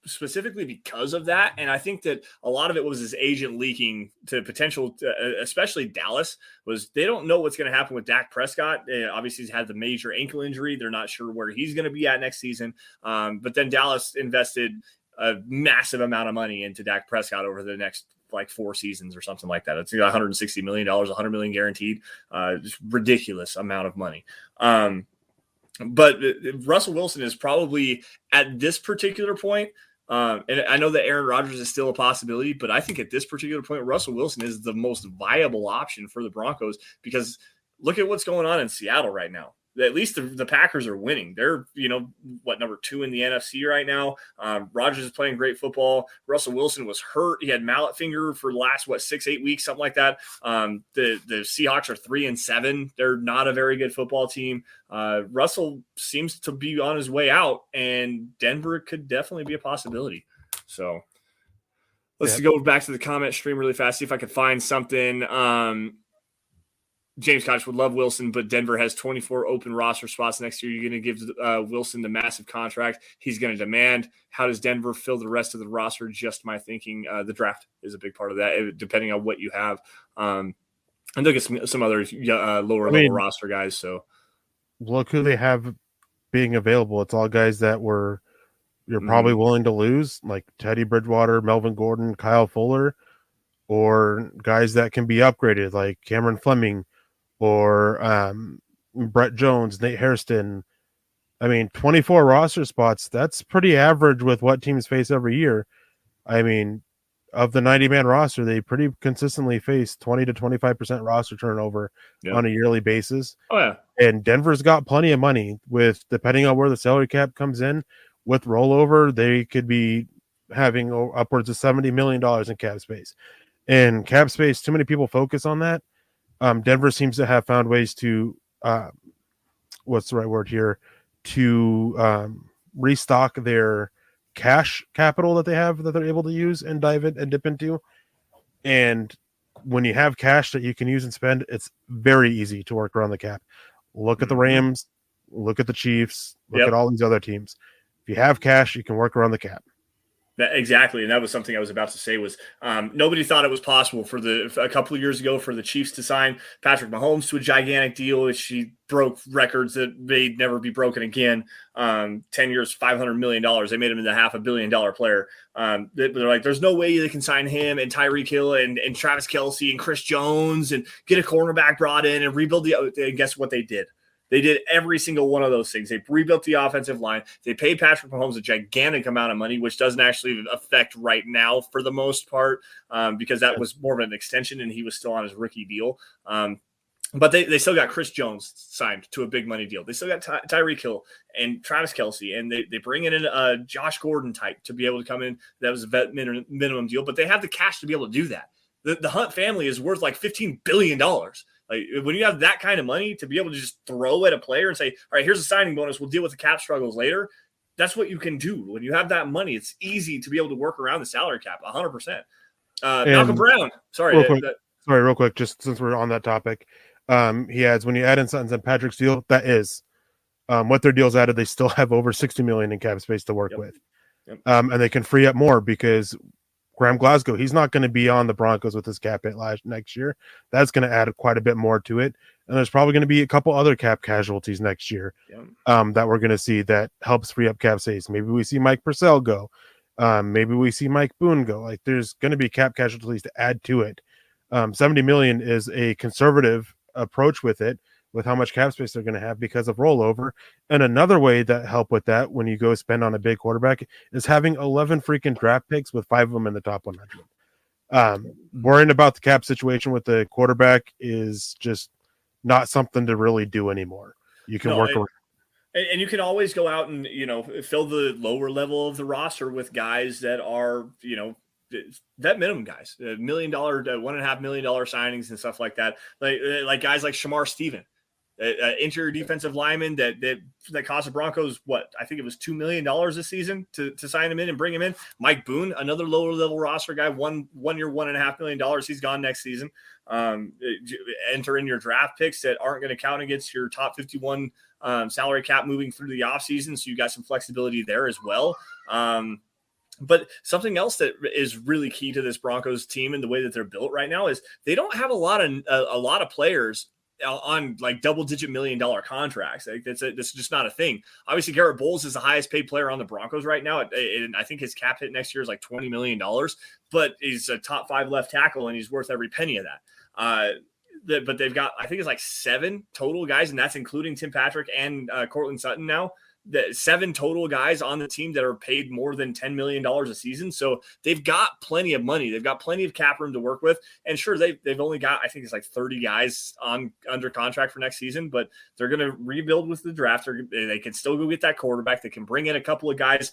specifically because of that. And I think that a lot of it was his agent leaking to potential, especially Dallas, was they don't know what's going to happen with Dak Prescott. Obviously, he's had the major ankle injury. They're not sure where he's going to be at next season. But then Dallas invested a massive amount of money into Dak Prescott over the next like 4 seasons or something like that. It's $160 million, $100 million guaranteed. Just ridiculous amount of money. But Russell Wilson is probably at this particular point, and I know that Aaron Rodgers is still a possibility, but I think at this particular point, Russell Wilson is the most viable option for the Broncos because look at what's going on in Seattle right now. At least the Packers are winning. They're, number 2 in the NFC right now. Rodgers is playing great football. Russell Wilson was hurt. He had mallet finger for the last, 6-8 weeks, something like that. The Seahawks are 3-7. They're not a very good football team. Russell seems to be on his way out, and Denver could definitely be a possibility. So let's go back to the comment stream really fast, see if I could find something. James Koch would love Wilson, but Denver has 24 open roster spots next year. You're going to give Wilson the massive contract he's going to demand. How does Denver fill the rest of the roster? Just my thinking. The draft is a big part of that, depending on what you have. And look at some other lower-level roster guys. So look who they have being available. It's all guys that you're probably willing to lose, like Teddy Bridgewater, Melvin Gordon, Kyle Fuller, or guys that can be upgraded, like Cameron Fleming, or Brett Jones, Nate Hairston. 24 roster spots, that's pretty average with what teams face every year. Of the 90-man roster, they pretty consistently face 20 to 25% roster turnover on a yearly basis. Oh, yeah. And Denver's got plenty of money with, depending on where the salary cap comes in, with rollover, they could be having upwards of $70 million in cap space. And cap space, too many people focus on that. Denver seems to have found ways to, what's the right word here, to restock their cash capital that they have that they're able to use and dip into. And when you have cash that you can use and spend, it's very easy to work around the cap. Look at the Rams, look at the Chiefs, look at all these other teams. If you have cash, you can work around the cap. Exactly, and that was something I was about to say was nobody thought it was possible for a couple of years ago for the Chiefs to sign Patrick Mahomes to a gigantic deal, which he broke records that they'd never be broken again. 10 years, $500 million. They made him into a $500 million player. They're like, there's no way they can sign him and Tyreek Hill and Travis Kelce and Chris Jones and get a cornerback brought in and rebuild and guess what they did? They did every single one of those things. They rebuilt the offensive line. They paid Patrick Mahomes a gigantic amount of money, which doesn't actually affect right now for the most part because that was more of an extension and he was still on his rookie deal. But they still got Chris Jones signed to a big money deal. They still got Tyreek Hill and Travis Kelce, and they bring in a Josh Gordon type to be able to come in. That was a vet minimum deal, but they have the cash to be able to do that. The Hunt family is worth like $15 billion. Like when you have that kind of money to be able to just throw at a player and say, all right, here's a signing bonus. We'll deal with the cap struggles later. That's what you can do. When you have that money, it's easy to be able to work around the salary cap 100%. Malcolm Brown. Real quick, just since we're on that topic. He adds, when you add in Sutton's and Patrick's deal, that is what their deal's added. They still have over $60 million in cap space to work with. Yep. And they can free up more because Graham Glasgow, he's not going to be on the Broncos with his cap hit next year. That's going to add quite a bit more to it. And there's probably going to be a couple other cap casualties next year that we're going to see that helps free up cap space. Maybe we see Mike Purcell go. Maybe we see Mike Boone go. Like there's going to be cap casualties to add to it. $70 million is a conservative approach with it, with how much cap space they're going to have because of rollover. And another way that help with that when you go spend on a big quarterback is having 11 freaking draft picks with 5 of them in the top 100. Worrying about the cap situation with the quarterback is just not something to really do anymore. You can work around. And you can always go out and, fill the lower level of the roster with guys that are, vet minimum guys, $1 million, $1.5 million signings and stuff like that. Like guys like Shamar Stephen, interior defensive lineman that cost the Broncos, I think it was $2 million this season to sign him in and bring him in. Mike Boone, another lower level roster guy, one year, $1.5 million. He's gone next season. Enter in your draft picks that aren't going to count against your top 51 salary cap moving through the offseason. So you got some flexibility there as well. But something else that is really key to this Broncos team and the way that they're built right now is they don't have a lot of players on like double-digit $1 million contracts. Like that's just not a thing. Obviously, Garrett Bowles is the highest paid player on the Broncos right now, and I think his cap hit next year is like $20 million. But he's a top 5 left tackle, and he's worth every penny of that. But they've got, I think it's like 7 total guys, and that's including Tim Patrick and Cortland Sutton now. The 7 total guys on the team that are paid more than $10 million a season. So they've got plenty of money. They've got plenty of cap room to work with. And sure, they've only got, I think it's like 30 guys under contract for next season, but they're going to rebuild with the draft. They can still go get that quarterback. They can bring in a couple of guys,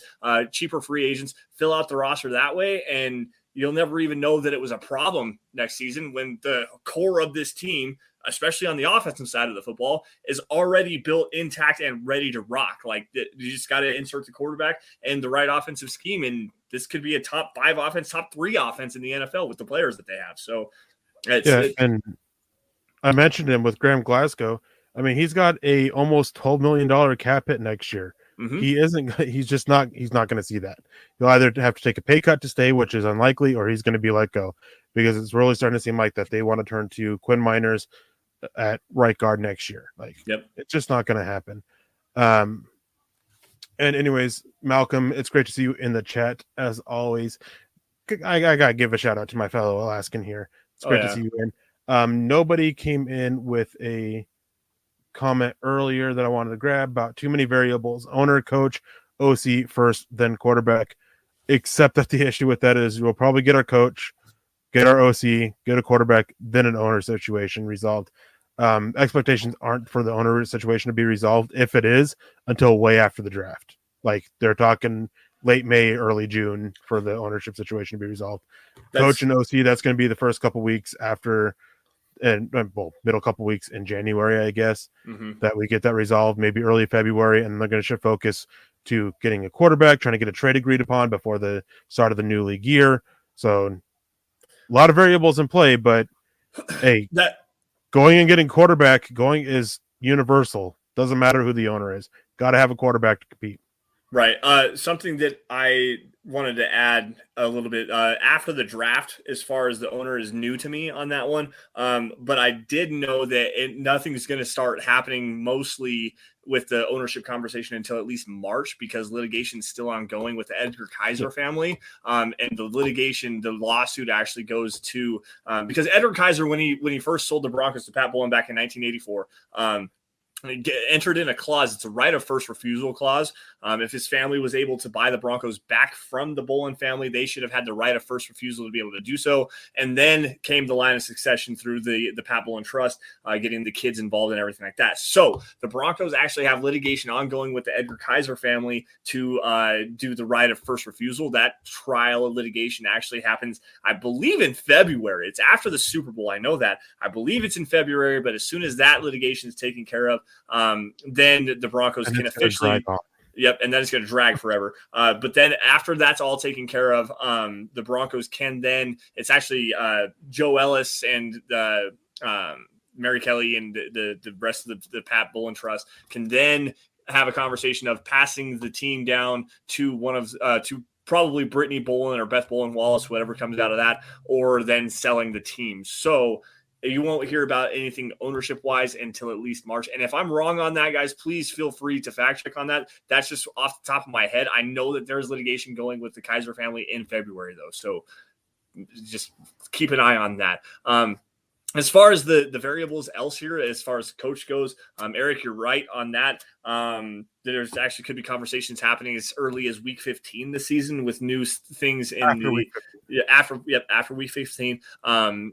cheaper free agents, fill out the roster that way. And you'll never even know that it was a problem next season when the core of this team, especially on the offensive side of the football, is already built intact and ready to rock. Like, you just got to insert the quarterback and the right offensive scheme. And this could be a top 5 offense, top 3 offense in the NFL with the players that they have. So and I mentioned him with Graham Glasgow. I mean, he's got a almost $12 million cap hit next year. Mm-hmm. He's not going to see that. He'll either have to take a pay cut to stay, which is unlikely, or he's going to be let go, because it's really starting to seem like that they want to turn to Quinn Miners at right guard next year. It's just not going to happen. And anyways, Malcolm, it's great to see you in the chat as always. I got to give a shout out to my fellow Alaskan here. It's great to see you in. Nobody came in with a comment earlier that I wanted to grab about too many variables: owner, coach, OC first, then quarterback. Except that the issue with that is we'll probably get our coach, get our OC, get a quarterback, then an owner situation resolved. Expectations aren't for the owner situation to be resolved, if it is, until way after the draft. Like, they're talking late May, early June for the ownership situation to be resolved. Coach and OC, that's going to be the first couple weeks after, and middle couple weeks in January, I guess, that we get that resolved, maybe early February, and they're going to shift focus to getting a quarterback, trying to get a trade agreed upon before the start of the new league year. So a lot of variables in play, but hey, going and getting quarterback is universal. Doesn't matter who the owner is. Got to have a quarterback to compete. Right. Something that I wanted to add a little bit after the draft, as far as the owner, is new to me on that one. But I did know that nothing's going to start happening mostly with the ownership conversation until at least March, because litigation is still ongoing with the Edgar Kaiser family. And the lawsuit actually goes to because Edgar Kaiser, when he first sold the Broncos to Pat Bowlen back in 1984, entered in a clause. It's a right of first refusal clause. If his family was able to buy the Broncos back from the Bowlen family, they should have had the right of first refusal to be able to do so. And then came the line of succession through the Pat Bowlen Trust, getting the kids involved and everything like that. So the Broncos actually have litigation ongoing with the Edgar Kaiser family to do the right of first refusal. That trial of litigation actually happens, I believe, in February. It's after the Super Bowl. I know that. I believe it's in February, but as soon as that litigation is taken care of, then the Broncos can officially. Yep, and then it's going to drag forever. But then after that's all taken care of, the Broncos can then. It's actually Joe Ellis and Mary Kelly and the rest of the Pat Bowlen Trust can then have a conversation of passing the team down to one of to probably Brittany Bowlen or Beth Bowlen Wallace, whatever comes out of that, or then selling the team. So you won't hear about anything ownership-wise until at least March. And if I'm wrong on that, guys, please feel free to fact-check on that. That's just off the top of my head. I know that there's litigation going with the Kaiser family in February, though. So just keep an eye on that. As far as the variables else here, as far as coach goes, Eric, you're right on that. There's actually could be conversations happening as early as week 15 this season with new things in after week 15.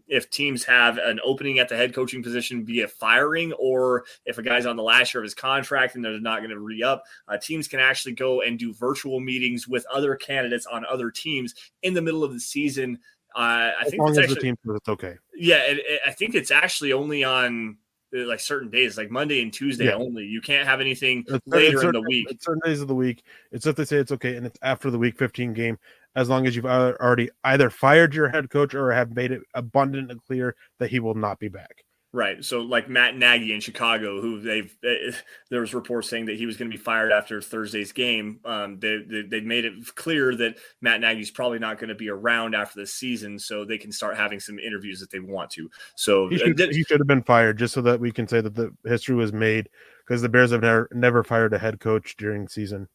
If teams have an opening at the head coaching position via firing, or if a guy's on the last year of his contract and they're not going to re-up, teams can actually go and do virtual meetings with other candidates on other teams in the middle of the season. I think it's actually, the team says it's okay. Yeah, I think it's actually only on like certain days, like Monday and Tuesday only. You can't have anything later in the week. Certain days of the week, it's if they say it's okay, and it's after the week 15 game, as long as you've already either fired your head coach or have made it abundant and clear that he will not be back. Right. So like Matt Nagy in Chicago, who there was reports saying that he was going to be fired after Thursday's game. They made it clear that Matt Nagy's probably not going to be around after the season, so they can start having some interviews if they want to. So he should have been fired, just so that we can say that the history was made, because the Bears have never fired a head coach during the season.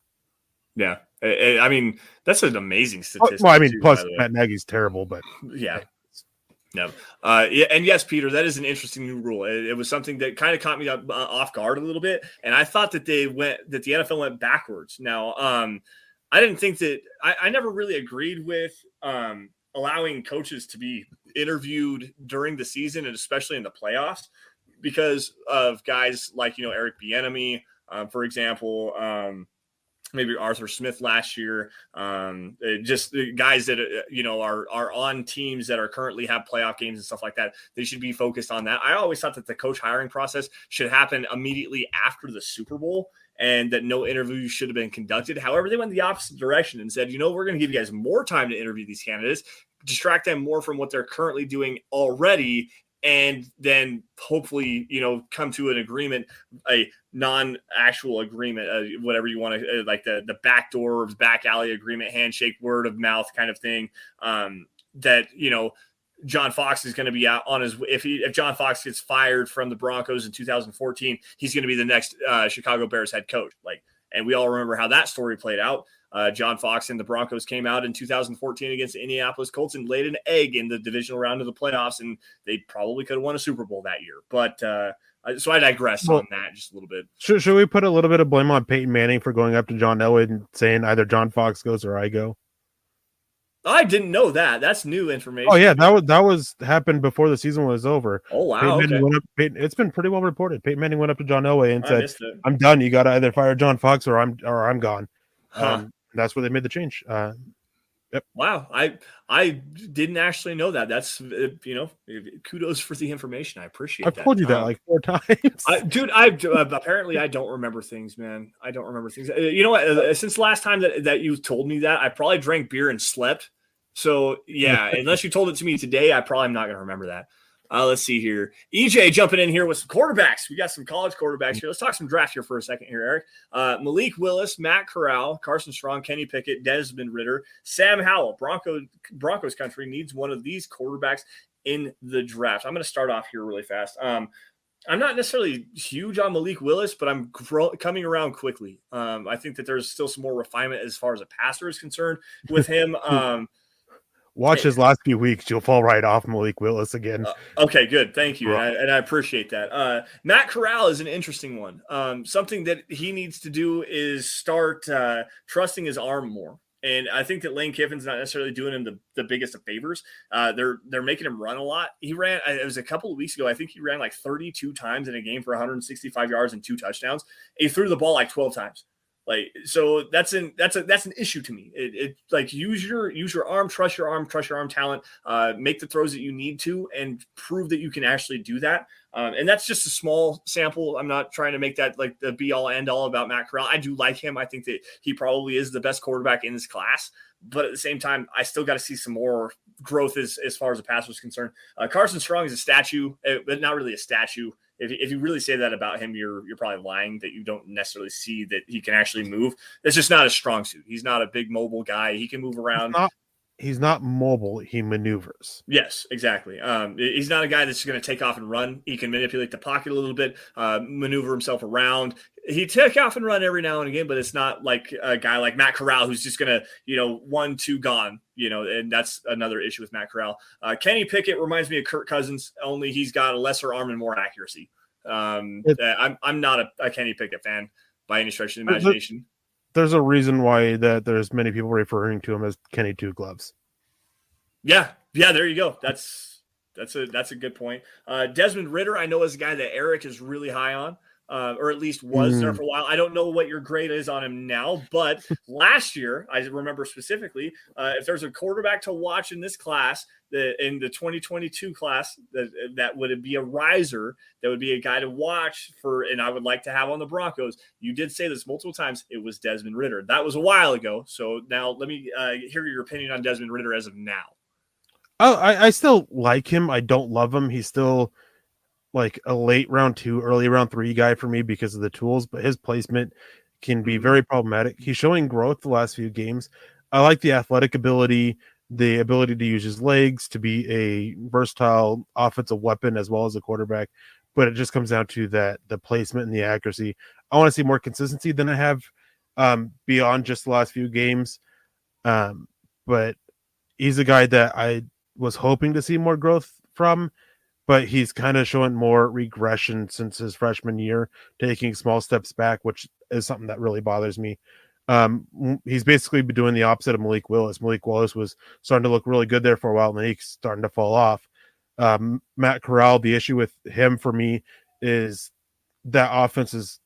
Yeah. I mean, that's an amazing statistic. Well, I mean, plus Matt Nagy's terrible, but yeah. No. And yes, Peter, that is an interesting new rule. It was something that kind of caught me off guard a little bit. And I thought that the NFL went backwards. Now, I didn't think that I never really agreed with allowing coaches to be interviewed during the season, and especially in the playoffs, because of guys like, Eric Bieniemy, for example, maybe Arthur Smith last year, just the guys that, are on teams that are currently have playoff games and stuff like that. They should be focused on that. I always thought that the coach hiring process should happen immediately after the Super Bowl, and that no interview should have been conducted. However, they went the opposite direction and said, we're going to give you guys more time to interview these candidates, distract them more from what they're currently doing already, and then hopefully, come to an agreement, a non-actual agreement, whatever you want to, like the backdoor, back alley agreement, handshake, word of mouth kind of thing, that, John Fox is going to be out on his, if John Fox gets fired from the Broncos in 2014, he's going to be the next Chicago Bears head coach. And we all remember how that story played out. John Fox and the Broncos came out in 2014 against the Indianapolis Colts and laid an egg in the divisional round of the playoffs, and they probably could have won a Super Bowl that year. But so I digress on that just a little bit. Should we put a little bit of blame on Peyton Manning for going up to John Elway and saying either John Fox goes or I go? I didn't know that. That's new information. Oh yeah, that was happened before the season was over. Oh wow, it's been pretty well reported. Peyton Manning went up to John Elway and said, "I'm done. You got to either fire John Fox or I'm gone." That's where they made the change. Yep. Wow, I didn't actually know that. That's kudos for the information. I appreciate that. I've told you that like 4 times, apparently I don't remember things, man. I don't remember things. You know what? Since the last time that you told me that, I probably drank beer and slept. So yeah, unless you told it to me today, I probably am not going to remember that. Let's see here. EJ jumping in here with some quarterbacks. We got some college quarterbacks here. Let's talk some draft here for a second here, Eric. Malik Willis, Matt Corral, Carson Strong, Kenny Pickett, Desmond Ritter, Sam Howell. Broncos country needs one of these quarterbacks in the draft. I'm going to start off here really fast. I'm not necessarily huge on Malik Willis, but I'm coming around quickly. I think that there's still some more refinement as far as a passer is concerned with him. Watch his last few weeks. You'll fall right off Malik Willis again. Okay, good. Thank you. And I appreciate that. Matt Corral is an interesting one. Something that he needs to do is start trusting his arm more. And I think that Lane Kiffin's not necessarily doing him the biggest of favors. They're making him run a lot. He ran, it was a couple of weeks ago, I think he ran like 32 times in a game for 165 yards and 2 touchdowns. He threw the ball like 12 times. So that's an issue to me. It use your arm, trust your arm talent, make the throws that you need to, and prove that you can actually do that. And that's just a small sample. I'm not trying to make that like the be all end all about Matt Corral. I do like him. I think that he probably is the best quarterback in this class, but at the same time, I still got to see some more growth as far as the passer is concerned. Carson Strong is a statue, but not really a statue. If you really say that about him, you're probably lying that you don't necessarily see that he can actually move. It's just not a strong suit. He's not a big mobile guy. He can move around. he's not mobile. He maneuvers. Yes, exactly. He's not a guy that's going to take off and run. He can manipulate the pocket a little bit, maneuver himself around. He take off and run every now and again, but it's not like a guy like Matt Corral who's just going to, 1-2 gone, and that's another issue with Matt Corral. Kenny Pickett reminds me of Kirk Cousins, only he's got a lesser arm and more accuracy. I'm not a Kenny Pickett fan by any stretch of the imagination. There's a reason why that there's many people referring to him as Kenny Two Gloves. Yeah, there you go. That's a good point. Desmond Ritter, I know, is a guy that Erick is really high on, or at least was there for a while. I don't know what your grade is on him now, but last year, I remember specifically, if there's a quarterback to watch in this class, in the 2022 class, that would be a riser, that would be a guy to watch for, and I would like to have on the Broncos. You did say this multiple times. It was Desmond Ritter. That was a while ago. So now let me hear your opinion on Desmond Ritter as of now. Oh, I still like him. I don't love him. He's still like a late round 2, early round 3 guy for me because of the tools, but his placement can be very problematic. He's showing growth the last few games. I like the athletic ability, the ability to use his legs, to be a versatile offensive weapon as well as a quarterback, but it just comes down to the placement and the accuracy. I want to see more consistency than I have beyond just the last few games. But he's a guy that I was hoping to see more growth from, but he's kind of showing more regression since his freshman year, taking small steps back, which is something that really bothers me. He's basically been doing the opposite of Malik Willis. Malik Willis was starting to look really good there for a while, and then he's starting to fall off. Matt Corral, the issue with him for me is that offense is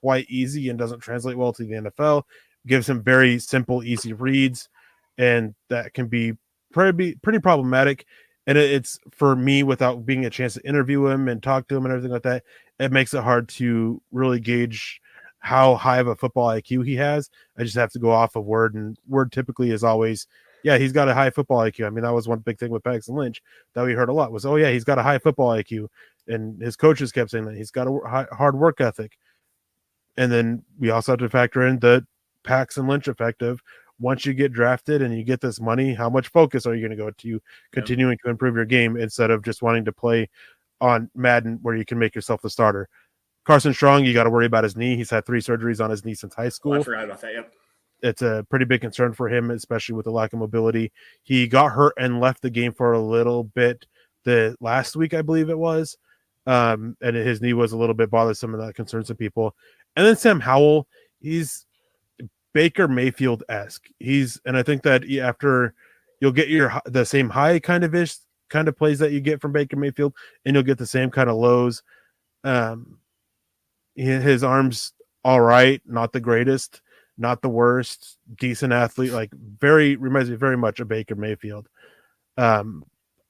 quite easy and doesn't translate well to the NFL. Gives him very simple, easy reads, and that can be pretty problematic. And it's for me, without being a chance to interview him and talk to him and everything like that, it makes it hard to really gauge how high of a football IQ he has. I just have to go off of word, and word typically is always, yeah, he's got a high football IQ. I mean, that was one big thing with Paxton Lynch that we heard a lot was, oh yeah, he's got a high football IQ. And his coaches kept saying that he's got a hard work ethic. And then we also have to factor in the Paxton Lynch effect of, once you get drafted and you get this money, how much focus are you going to go to continuing to improve your game instead of just wanting to play on Madden where you can make yourself the starter? Carson Strong, you got to worry about his knee. He's had 3 surgeries on his knee since high school. I forgot about that. Yep. It's a pretty big concern for him, especially with the lack of mobility. He got hurt and left the game for a little bit the last week, I believe it was. And his knee was a little bit bothersome, and that concerns some people. And then Sam Howell, he's Baker Mayfield-esque. And I think that after you'll get the same high kind of plays that you get from Baker Mayfield, and you'll get the same kind of lows. His arm's all right, not the greatest, not the worst, decent athlete, like reminds me very much of Baker Mayfield.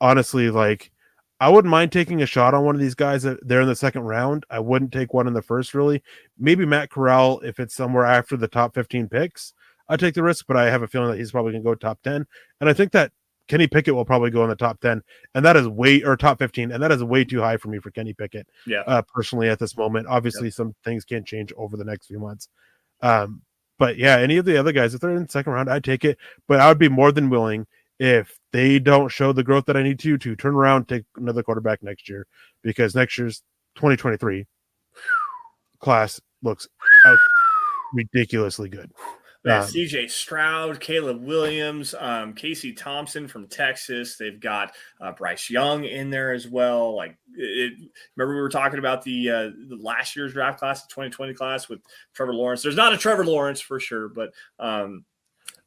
Honestly, like, I wouldn't mind taking a shot on one of these guys there in the second round. I wouldn't take one in the first, really. Maybe Matt Corral, if it's somewhere after the top 15 picks, I'd take the risk, but I have a feeling that he's probably going to go top 10. And I think that Kenny Pickett will probably go in the top 10, and that is top 15, and that is way too high for me for Kenny Pickett. Yeah. Personally at this moment. Obviously, some things can change over the next few months. But yeah, any of the other guys, if they're in the second round, I'd take it. But I would be more than willing, if they don't show the growth that I need to turn around and take another quarterback next year, because next year's 2023 class looks ridiculously good. CJ Stroud, Caleb Williams, Casey Thompson from Texas. They've got Bryce Young in there as well. Remember we were talking about the last year's draft class, the 2020 class with Trevor Lawrence. There's not a Trevor Lawrence for sure, but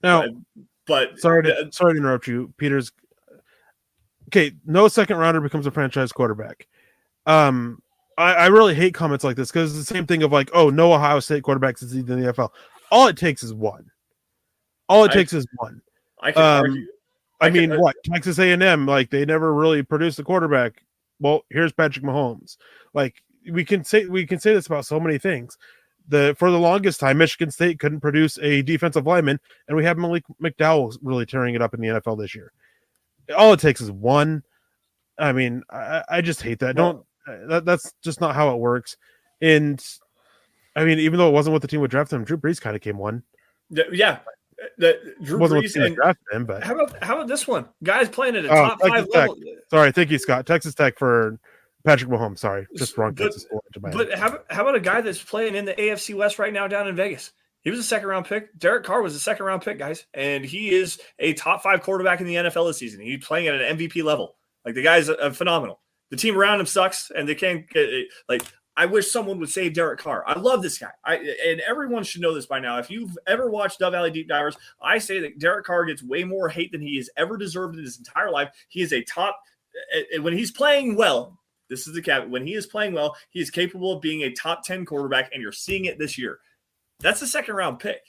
sorry to interrupt you, Peters. Okay, no second rounder becomes a franchise quarterback. I really hate comments like this because it's the same thing of like, oh, no Ohio State quarterback succeeded in the NFL. All it takes is one. I can argue. What? Texas A&M, like, they never really produced a quarterback. Well, here's Patrick Mahomes. Like, we can say this about so many things. For the longest time, Michigan State couldn't produce a defensive lineman, and we have Malik McDowell really tearing it up in the NFL this year. All it takes is one. I mean, I just hate that. That's just not how it works. And I mean, even though it wasn't what the team would draft him, Drew Brees kind of came one. Yeah. Drew Wasn't Brees what and drafted him, but how about this one? Guys playing at a Oh, top Texas 5 Tech. level. Sorry, thank you, Scott. Texas Tech for Patrick Mahomes. Sorry, just wrong But- Texas school into my head. But how about a guy that's playing in the AFC West right now down in Vegas? He was a second-round pick. Derek Carr was a second-round pick, guys, and he is a top 5 quarterback in the NFL this season. He's playing at an MVP level. Like, the guy's phenomenal. The team around him sucks, and they can't I wish someone would save Derek Carr. I love this guy. And everyone should know this by now. If you've ever watched Dove Valley Deep Divers, I say that Derek Carr gets way more hate than he has ever deserved in his entire life. He is a top – when he's playing well, this is the cap. When he is playing well, he is capable of being a top 10 quarterback, and you're seeing it this year. That's a second-round pick.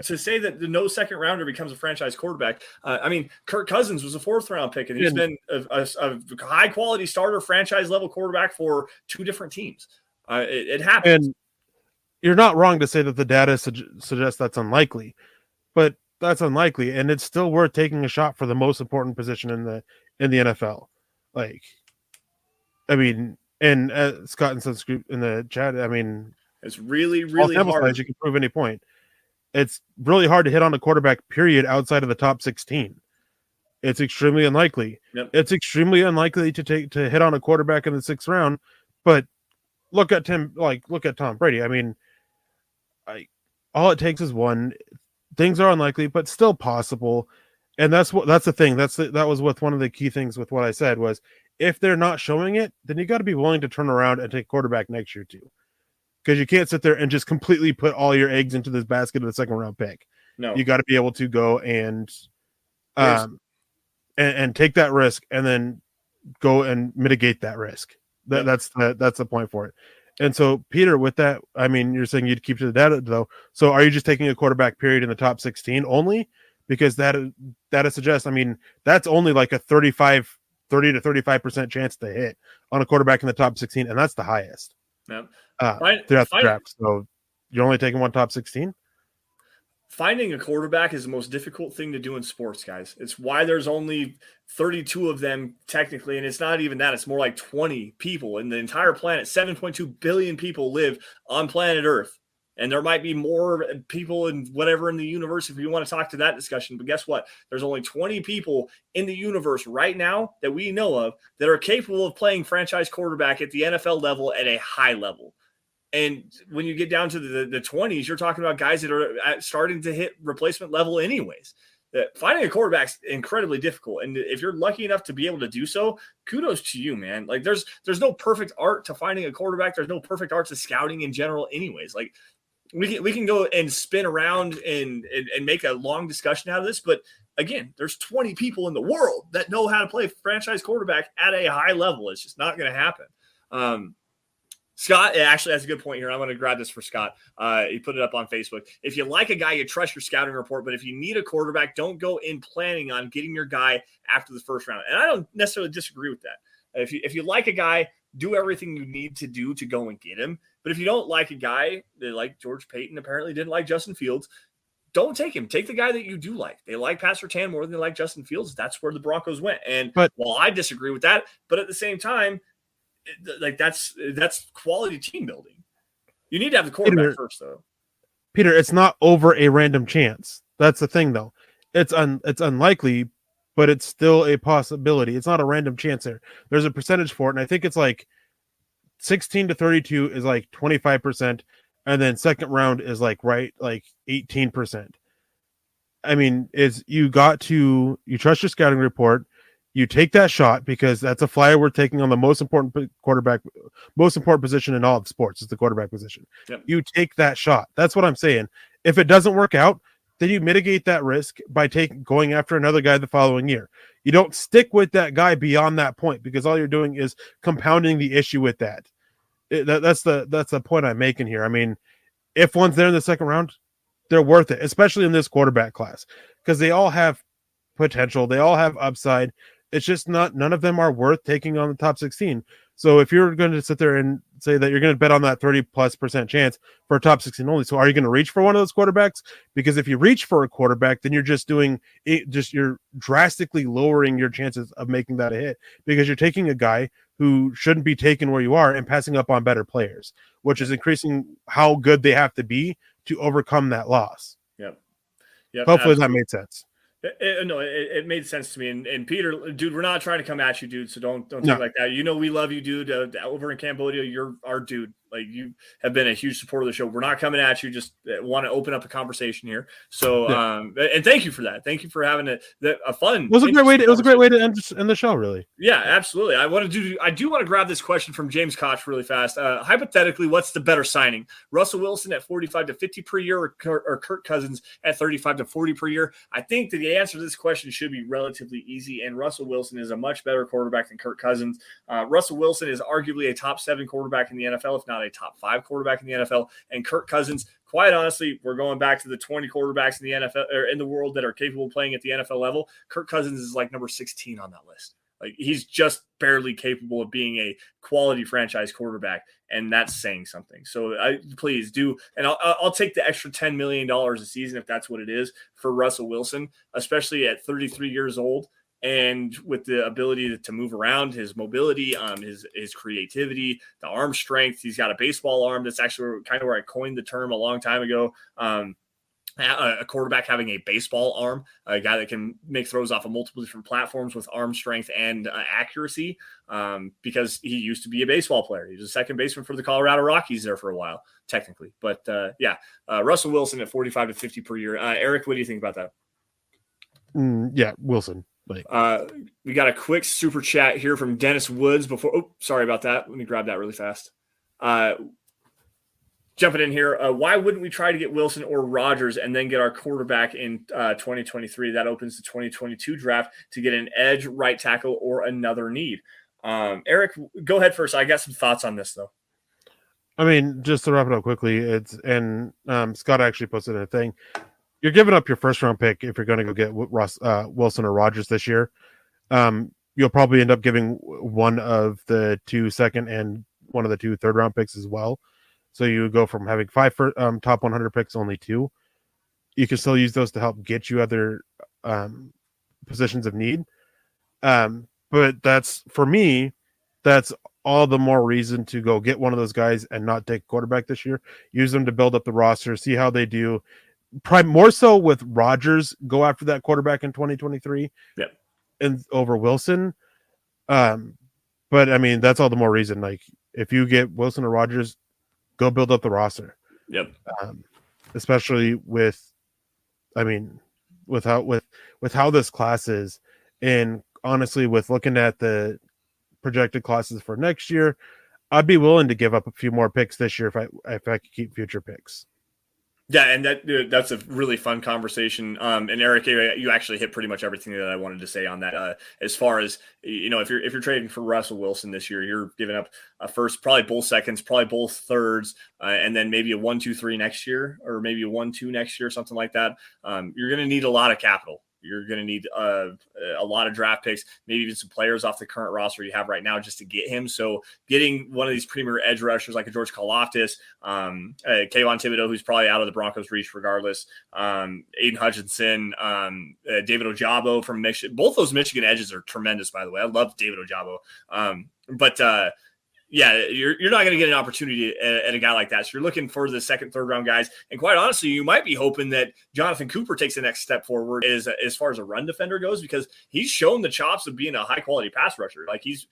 To say that no second rounder becomes a franchise quarterback. Kirk Cousins was a 4th-round pick, and he's been a high-quality starter, franchise-level quarterback for 2 different teams. It happens. And you're not wrong to say that the data suggests that's unlikely, but that's unlikely, and it's still worth taking a shot for the most important position in the NFL. Like, I mean, and Scott and Sons group in the chat, I mean, it's really, really hard. You can prove any point. It's really hard to hit on a quarterback, period, outside of the top 16. It's extremely unlikely. Yep. It's extremely unlikely to hit on a quarterback in the 6th round. But look at Tom Brady. I mean, all it takes is one. Things are unlikely, but still possible. And that's the thing. That was with one of the key things with what I said was, if they're not showing it, then you got to be willing to turn around and take quarterback next year too. Because you can't sit there and just completely put all your eggs into this basket of the 2nd-round pick. No, you got to be able to go and take that risk, and then go and mitigate that risk. That's the point for it. And so, Peter, with that, I mean, you're saying you'd keep to the data though. So, are you just taking a quarterback period in the top 16 only? Because that suggests, I mean, that's only like a 30 to 35% chance to hit on a quarterback in the top 16, and that's the highest. Yep. Throughout the draft. So you're only taking one top 16? Finding a quarterback is the most difficult thing to do in sports, guys. It's why there's only 32 of them technically, and it's not even that. It's more like 20 people in the entire planet. 7.2 billion people live on planet Earth, and there might be more people in whatever in the universe if you want to talk to that discussion. But guess what? There's only 20 people in the universe right now that we know of that are capable of playing franchise quarterback at the NFL level at a high level. And when you get down to the 20s, you're talking about guys that are starting to hit replacement level anyways. Finding a quarterback's incredibly difficult. And if you're lucky enough to be able to do so, kudos to you, man. Like, there's no perfect art to finding a quarterback. There's no perfect art to scouting in general anyways. Like, we can go and spin around and make a long discussion out of this. But again, there's 20 people in the world that know how to play franchise quarterback at a high level. It's just not going to happen. Scott actually has a good point here. I'm going to grab this for Scott. He put it up on Facebook. If you like a guy, you trust your scouting report. But if you need a quarterback, don't go in planning on getting your guy after the 1st round. And I don't necessarily disagree with that. If you like a guy, do everything you need to do to go and get him. But if you don't like a guy, like George Payton apparently didn't like Justin Fields, don't take him. Take the guy that you do like. They like Pat Surtain more than they like Justin Fields. That's where the Broncos went. And while I disagree with that, but at the same time, like that's quality team building. You need to have the quarterback first, though. Peter, it's not over a random chance. That's the thing, though. It's unlikely, but it's still a possibility. It's not a random chance there. There's a percentage for it, and I think it's like 16 to 32 is like 25%, and then 2nd round is like 18%. I mean, you trust your scouting report. You take that shot because that's a flyer we're taking on the most important position in all of sports is the quarterback position. Yep. You take that shot. That's what I'm saying. If it doesn't work out, then you mitigate that risk by going after another guy the following year. You don't stick with that guy beyond that point because all you're doing is compounding the issue with that. That's the point I'm making here. I mean, if one's there in the 2nd round, they're worth it, especially in this quarterback class because they all have potential. They all have upside. It's just none of them are worth taking on the top 16. So if you're going to sit there and say that you're going to bet on that 30+% chance for a top 16 only, so are you going to reach for one of those quarterbacks? Because if you reach for a quarterback, then you're just you're drastically lowering your chances of making that a hit because you're taking a guy who shouldn't be taken where you are and passing up on better players, which is increasing how good they have to be to overcome that loss. Yep. Yep, Hopefully absolutely. that made sense. It made sense to me. And Peter, dude, we're not trying to come at you, dude. So don't take No. it like that. You know, we love you, dude. Over in Cambodia, you're our dude. Like, you have been a huge supporter of the show. We're not coming at you. Just want to open up a conversation here. So, and thank you for that. Thank you for having a fun. It was a great way. It was a great way to end the show. Really. Yeah, absolutely. I do want to grab this question from James Koch really fast. Hypothetically, what's the better signing? Russell Wilson at 45 to 50 per year, or Kirk Cousins at 35 to 40 per year? I think that the answer to this question should be relatively easy. And Russell Wilson is a much better quarterback than Kirk Cousins. Russell Wilson is arguably a top 7 quarterback in the NFL, if not a top 5 quarterback in the NFL. And Kirk Cousins, quite honestly, we're going back to the 20 quarterbacks in the NFL or in the world that are capable of playing at the NFL level. Kirk Cousins is like number 16 on that list. Like, he's just barely capable of being a quality franchise quarterback, and that's saying something. So please do, and I'll take the extra $10 million a season if that's what it is for Russell Wilson, especially at 33 years old. And with the ability to move around, his mobility, his creativity, the arm strength, he's got a baseball arm. That's actually kind of where I coined the term a long time ago. A quarterback having a baseball arm, a guy that can make throws off of multiple different platforms with arm strength and accuracy, because he used to be a baseball player. He was a second baseman for the Colorado Rockies there for a while, technically. But Russell Wilson at 45 to 50 per year. Eric, what do you think about that? Yeah, Wilson. We got a quick super chat here from Dennis Woods before. Oh, sorry about that. Let me grab that really fast. Jumping in here, why wouldn't we try to get Wilson or Rodgers and then get our quarterback in 2023? That opens the 2022 draft to get an edge, right tackle, or another need. Eric, go ahead first. I got some thoughts on this, though. I mean, just to wrap it up quickly, Scott actually posted a thing. You're giving up your first round pick if you're going to go get Wilson or Rodgers this year. You'll probably end up giving one of the 2 second and one of the 2 third round picks as well. So you go from having 5 top 100 picks, only 2. You can still use those to help get you other positions of need. But that's, for me, that's all the more reason to go get one of those guys and not take quarterback this year. Use them to build up the roster, see how they do. More so with Rodgers, go after that quarterback in 2023 and over Wilson. But I mean, that's all the more reason. Like, if you get Wilson or Rodgers, go build up the roster. Yep. Especially with how this class is, and honestly, with looking at the projected classes for next year, I'd be willing to give up a few more picks this year if I could keep future picks. Yeah, and that's a really fun conversation. And Eric, you actually hit pretty much everything that I wanted to say on that. As far as, if you're trading for Russell Wilson this year, you're giving up a first, probably both seconds, probably both thirds, and then maybe a 1, 2, 3 next year, or maybe a 1, 2 next year, something like that. You're going to need a lot of capital. You're going to need a lot of draft picks, maybe even some players off the current roster you have right now just to get him. So getting one of these premier edge rushers like a George Karlaftis, Kayvon Thibodeau, who's probably out of the Broncos' reach regardless, Aiden Hutchinson, David Ojabo from Michigan. Both those Michigan edges are tremendous, by the way. I love David Ojabo. You're not going to get an opportunity at a guy like that. So you're looking for the second, third round guys. And quite honestly, you might be hoping that Jonathan Cooper takes the next step forward as far as a run defender goes, because he's shown the chops of being a high quality pass rusher. Like, he's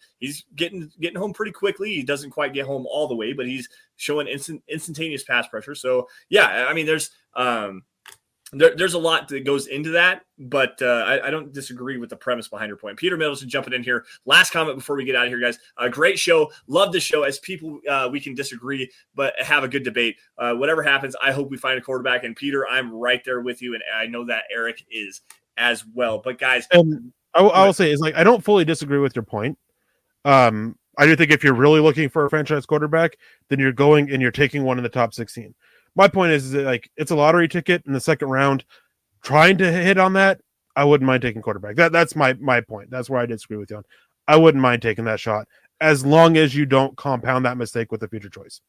getting home pretty quickly. He doesn't quite get home all the way, but he's showing instantaneous pass pressure. So yeah, I mean, there's a lot that goes into that, but I don't disagree with the premise behind your point. Peter Middleton jumping in here. Last comment before we get out of here, guys. A great show. Love the show. As people, we can disagree, but have a good debate. Whatever happens, I hope we find a quarterback. And Peter, I'm right there with you, and I know that Eric is as well. But guys, and I will say is, like, I don't fully disagree with your point. I do think if you're really looking for a franchise quarterback, then you're going and you're taking one in the top 16. My point is that, like, it's a lottery ticket in the second round. Trying to hit on that, I wouldn't mind taking quarterback. That's my point. That's where I disagree with you on. I wouldn't mind taking that shot as long as you don't compound that mistake with a future choice.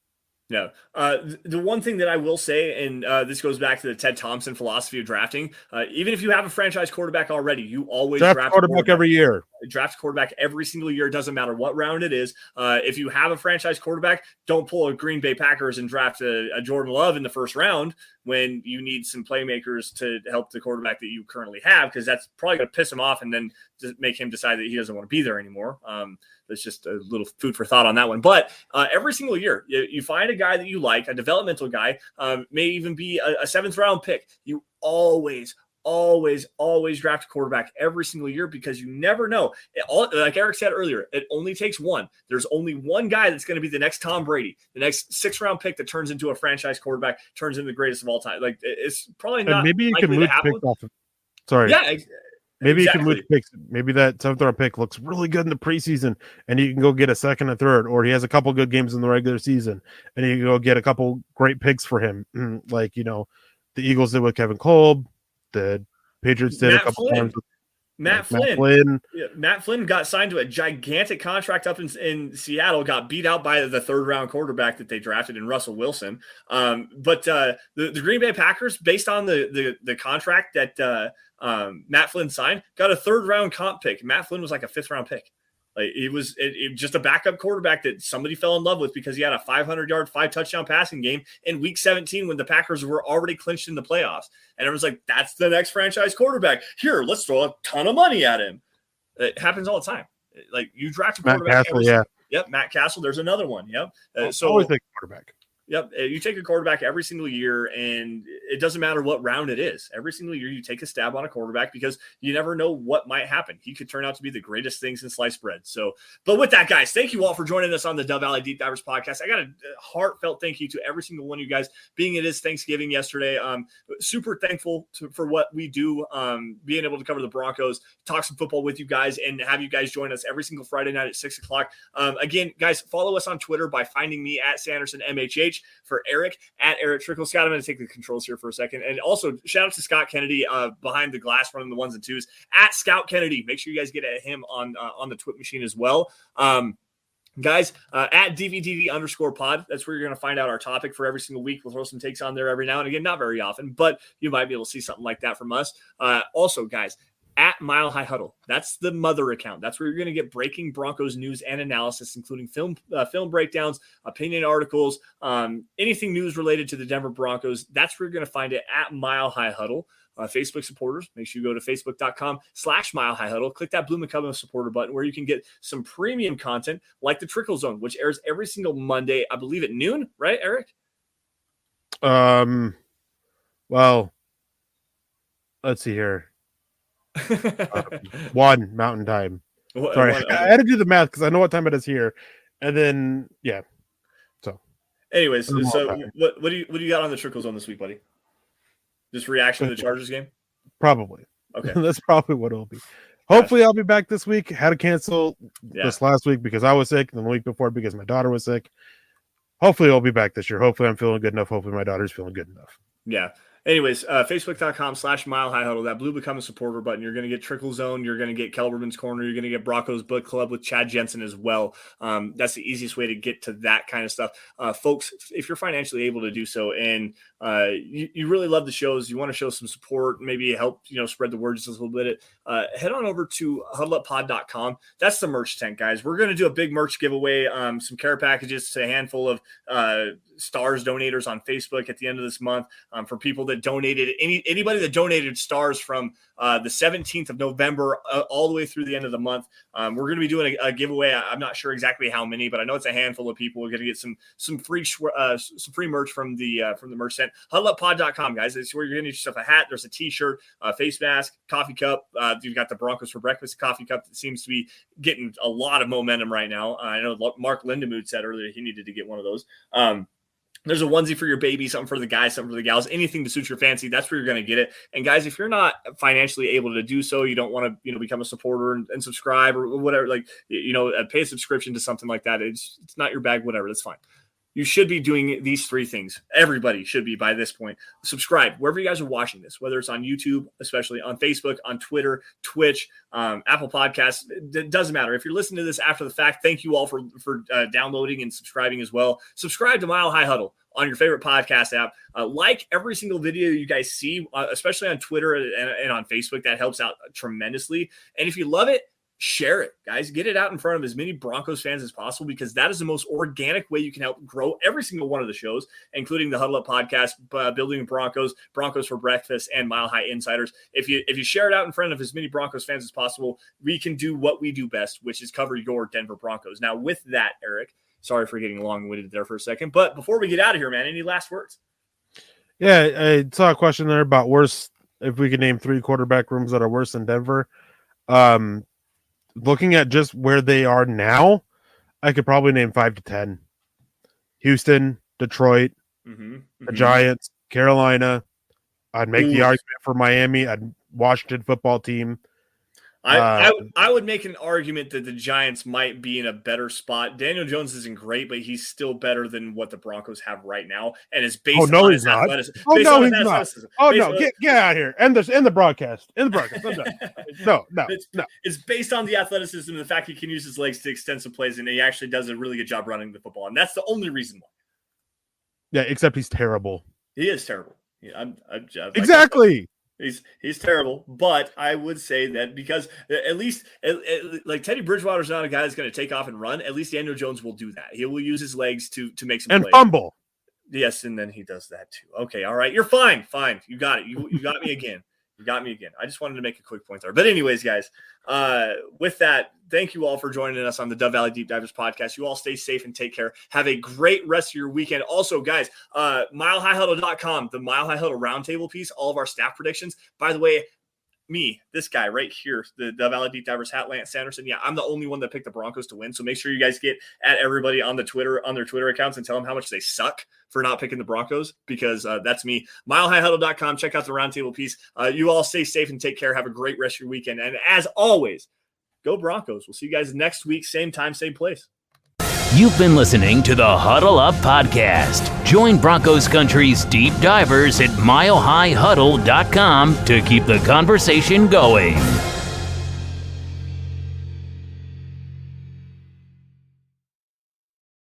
Yeah. The one thing that I will say, and this goes back to the Ted Thompson philosophy of drafting, even if you have a franchise quarterback already, you always draft quarterback every year. Draft quarterback every single year. It doesn't matter what round it is. If you have a franchise quarterback, don't pull a Green Bay Packers and draft a Jordan Love in the first round when you need some playmakers to help the quarterback that you currently have, because that's probably going to piss him off and then make him decide that he doesn't want to be there anymore. That's just a little food for thought on that one. But every single year, you find a guy that you like, a developmental guy, may even be a 7th round pick. You always draft a quarterback every single year, because you never know. Like Eric said earlier, it only takes one. There's only one guy that's going to be the next Tom Brady, the next 6th round pick that turns into a franchise quarterback, turns into the greatest of all time. Like, it's probably not. And maybe you can move picks off of. Sorry. Yeah. Maybe exactly. You can move picks. Maybe that 7th round pick looks really good in the preseason, and you can go get a 2nd and 3rd, or he has a couple good games in the regular season, and you can go get a couple great picks for him, like the Eagles did with Kevin Kolb, the Patriots did a couple times with Matt Flynn. Yeah, Matt Flynn got signed to a gigantic contract up in Seattle, got beat out by the 3rd round quarterback that they drafted in Russell Wilson. But the Green Bay Packers, based on the contract that Matt Flynn signed, got a 3rd round comp pick. Matt Flynn was like a 5th round pick. Like, it was just a backup quarterback that somebody fell in love with because he had a 500-yard, 5-touchdown passing game in Week 17 when the Packers were already clinched in the playoffs. And everyone's like, that's the next franchise quarterback. Here, let's throw a ton of money at him. It happens all the time. Like, you draft a quarterback. Matt Castle, yeah. Yep, Matt Castle. There's another one. Yep. So always take a quarterback. Yep. You take a quarterback every single year, and it doesn't matter what round it is. Every single year you take a stab on a quarterback because you never know what might happen. He could turn out to be the greatest thing since sliced bread. So, but with that, guys, thank you all for joining us on the Dove Valley Deep Divers podcast. I got a heartfelt thank you to every single one of you guys, being it is Thanksgiving yesterday. Super thankful for what we do, being able to cover the Broncos, talk some football with you guys, and have you guys join us every single Friday night at 6 o'clock. Again, guys, follow us on Twitter by finding me at Sanderson MHH. For Eric at Erick Trickel. Scott, I'm going to take the controls here for a second. And also shout out to Scott Kennedy behind the glass running the 1s and 2s at Scout Kennedy. Make sure you guys get at him on the Twit machine as well. Guys, at DVDD_pod, that's where you're going to find out our topic for every single week. We'll throw some takes on there every now and again, not very often, but you might be able to see something like that from us. Also, guys, at Mile High Huddle. That's the mother account. That's where you're going to get breaking Broncos news and analysis, including film breakdowns, opinion articles, anything news related to the Denver Broncos. That's where you're going to find it at Mile High Huddle. Facebook supporters, make sure you go to facebook.com/Mile High Huddle. Click that blue become a supporter button where you can get some premium content like the Trickel Zone, which airs every single Monday, I believe at noon, right, Eric? Well, let's see here. 1 Mountain Time. Sorry, I had to do the math because I know what time it is here, and then yeah. So, anyways, so what do you got on the Trickle Zone this week, buddy? Just reaction to the Chargers game? Probably. Okay, that's probably what it'll be. Hopefully, I'll be back this week. Had to cancel this last week because I was sick, and the week before because my daughter was sick. Hopefully, I'll be back this year. Hopefully, I'm feeling good enough. Hopefully, my daughter's feeling good enough. Yeah. Anyways, facebook.com/Mile High Huddle, that blue become a supporter button. You're going to get Trickle Zone. You're going to get Kelberman's Corner. You're going to get Broncos Book Club with Chad Jensen as well. That's the easiest way to get to that kind of stuff. Folks, if you're financially able to do so and you really love the shows, you want to show some support, maybe help, spread the word just a little bit, head on over to huddleuppod.com. That's the merch tent, guys. We're going to do a big merch giveaway, some care packages to a handful of stars donators on Facebook at the end of this month for people that donated, anybody that donated stars from the 17th of November all the way through the end of the month. We're going to be doing a giveaway. I'm not sure exactly how many, but I know it's a handful of people. We're going to get some free merch from the merch tent. Huddleuppod.com, guys. It's where you're going to get yourself a hat. There's a t-shirt, a face mask, coffee cup. You've got the Broncos for Breakfast coffee cup that seems to be getting a lot of momentum right now. I know Mark Lindemood said earlier he needed to get one of those. There's a onesie for your baby, something for the guys, something for the gals, anything to suit your fancy. That's where you're going to get it. And guys, if you're not financially able to do so, you don't want to, become a supporter and subscribe or whatever, pay a subscription to something like that. It's not your bag, whatever. That's fine. you should be doing these 3 things. Everybody should be by this point. Subscribe wherever you guys are watching this, whether it's on YouTube, especially on Facebook, on Twitter, Twitch, Apple Podcasts. It doesn't matter. If you're listening to this after the fact, thank you all for downloading and subscribing as well. Subscribe to Mile High Huddle on your favorite podcast app. Like every single video you guys see, especially on Twitter and on Facebook. That helps out tremendously. And if you love it, share it, guys. Get it out in front of as many Broncos fans as possible, because that is the most organic way you can help grow every single one of the shows, including the Huddle Up podcast, Building the Broncos, Broncos for Breakfast, and Mile High Insiders. If you share it out in front of as many Broncos fans as possible, we can do what we do best, which is cover your Denver Broncos. Now, with that, Eric, sorry for getting long-winded there for a second, but before we get out of here, man, any last words? Yeah, I saw a question there about worse, if we could name 3 quarterback rooms that are worse than Denver. Looking at just where they are now, I could probably name 5 to 10. Houston, Detroit, the Giants, Carolina. I'd make the argument for Miami. Washington football team. I would make an argument that the Giants might be in a better spot. Daniel Jones isn't great, but he's still better than what the Broncos have right now, and it's based on his athleticism. Oh no, he's not. Oh no, get out of here! End the broadcast. End the broadcast. No. It's based on the athleticism and the fact he can use his legs to extend some plays, and he actually does a really good job running the football, and that's the only reason why. Yeah, except he's terrible. He is terrible. Yeah, exactly. He's terrible, but I would say that because at least like Teddy Bridgewater's not a guy that's going to take off and run. At least Daniel Jones will do that. He will use his legs to make some plays. Fumble. Yes, and then he does that too. Okay, all right, you're fine. You got it. You got me again. You got me again. I just wanted to make a quick point there. But anyways, guys, with that, thank you all for joining us on the Dove Valley Deep Divers podcast. You all stay safe and take care. Have a great rest of your weekend. Also, guys, milehighhuddle.com, the Mile High Huddle roundtable piece, all of our staff predictions. By the way, this guy right here, the Dove Valley Deep Divers hat, Lance Sanderson. Yeah, I'm the only one that picked the Broncos to win. So make sure you guys get at everybody on their Twitter accounts and tell them how much they suck for not picking the Broncos, because that's me. Milehighhuddle.com. Check out the roundtable piece. You all stay safe and take care. Have a great rest of your weekend. And as always, go Broncos. We'll see you guys next week. Same time, same place. You've been listening to the Huddle Up Podcast. Join Broncos Country's deep divers at milehighhuddle.com to keep the conversation going.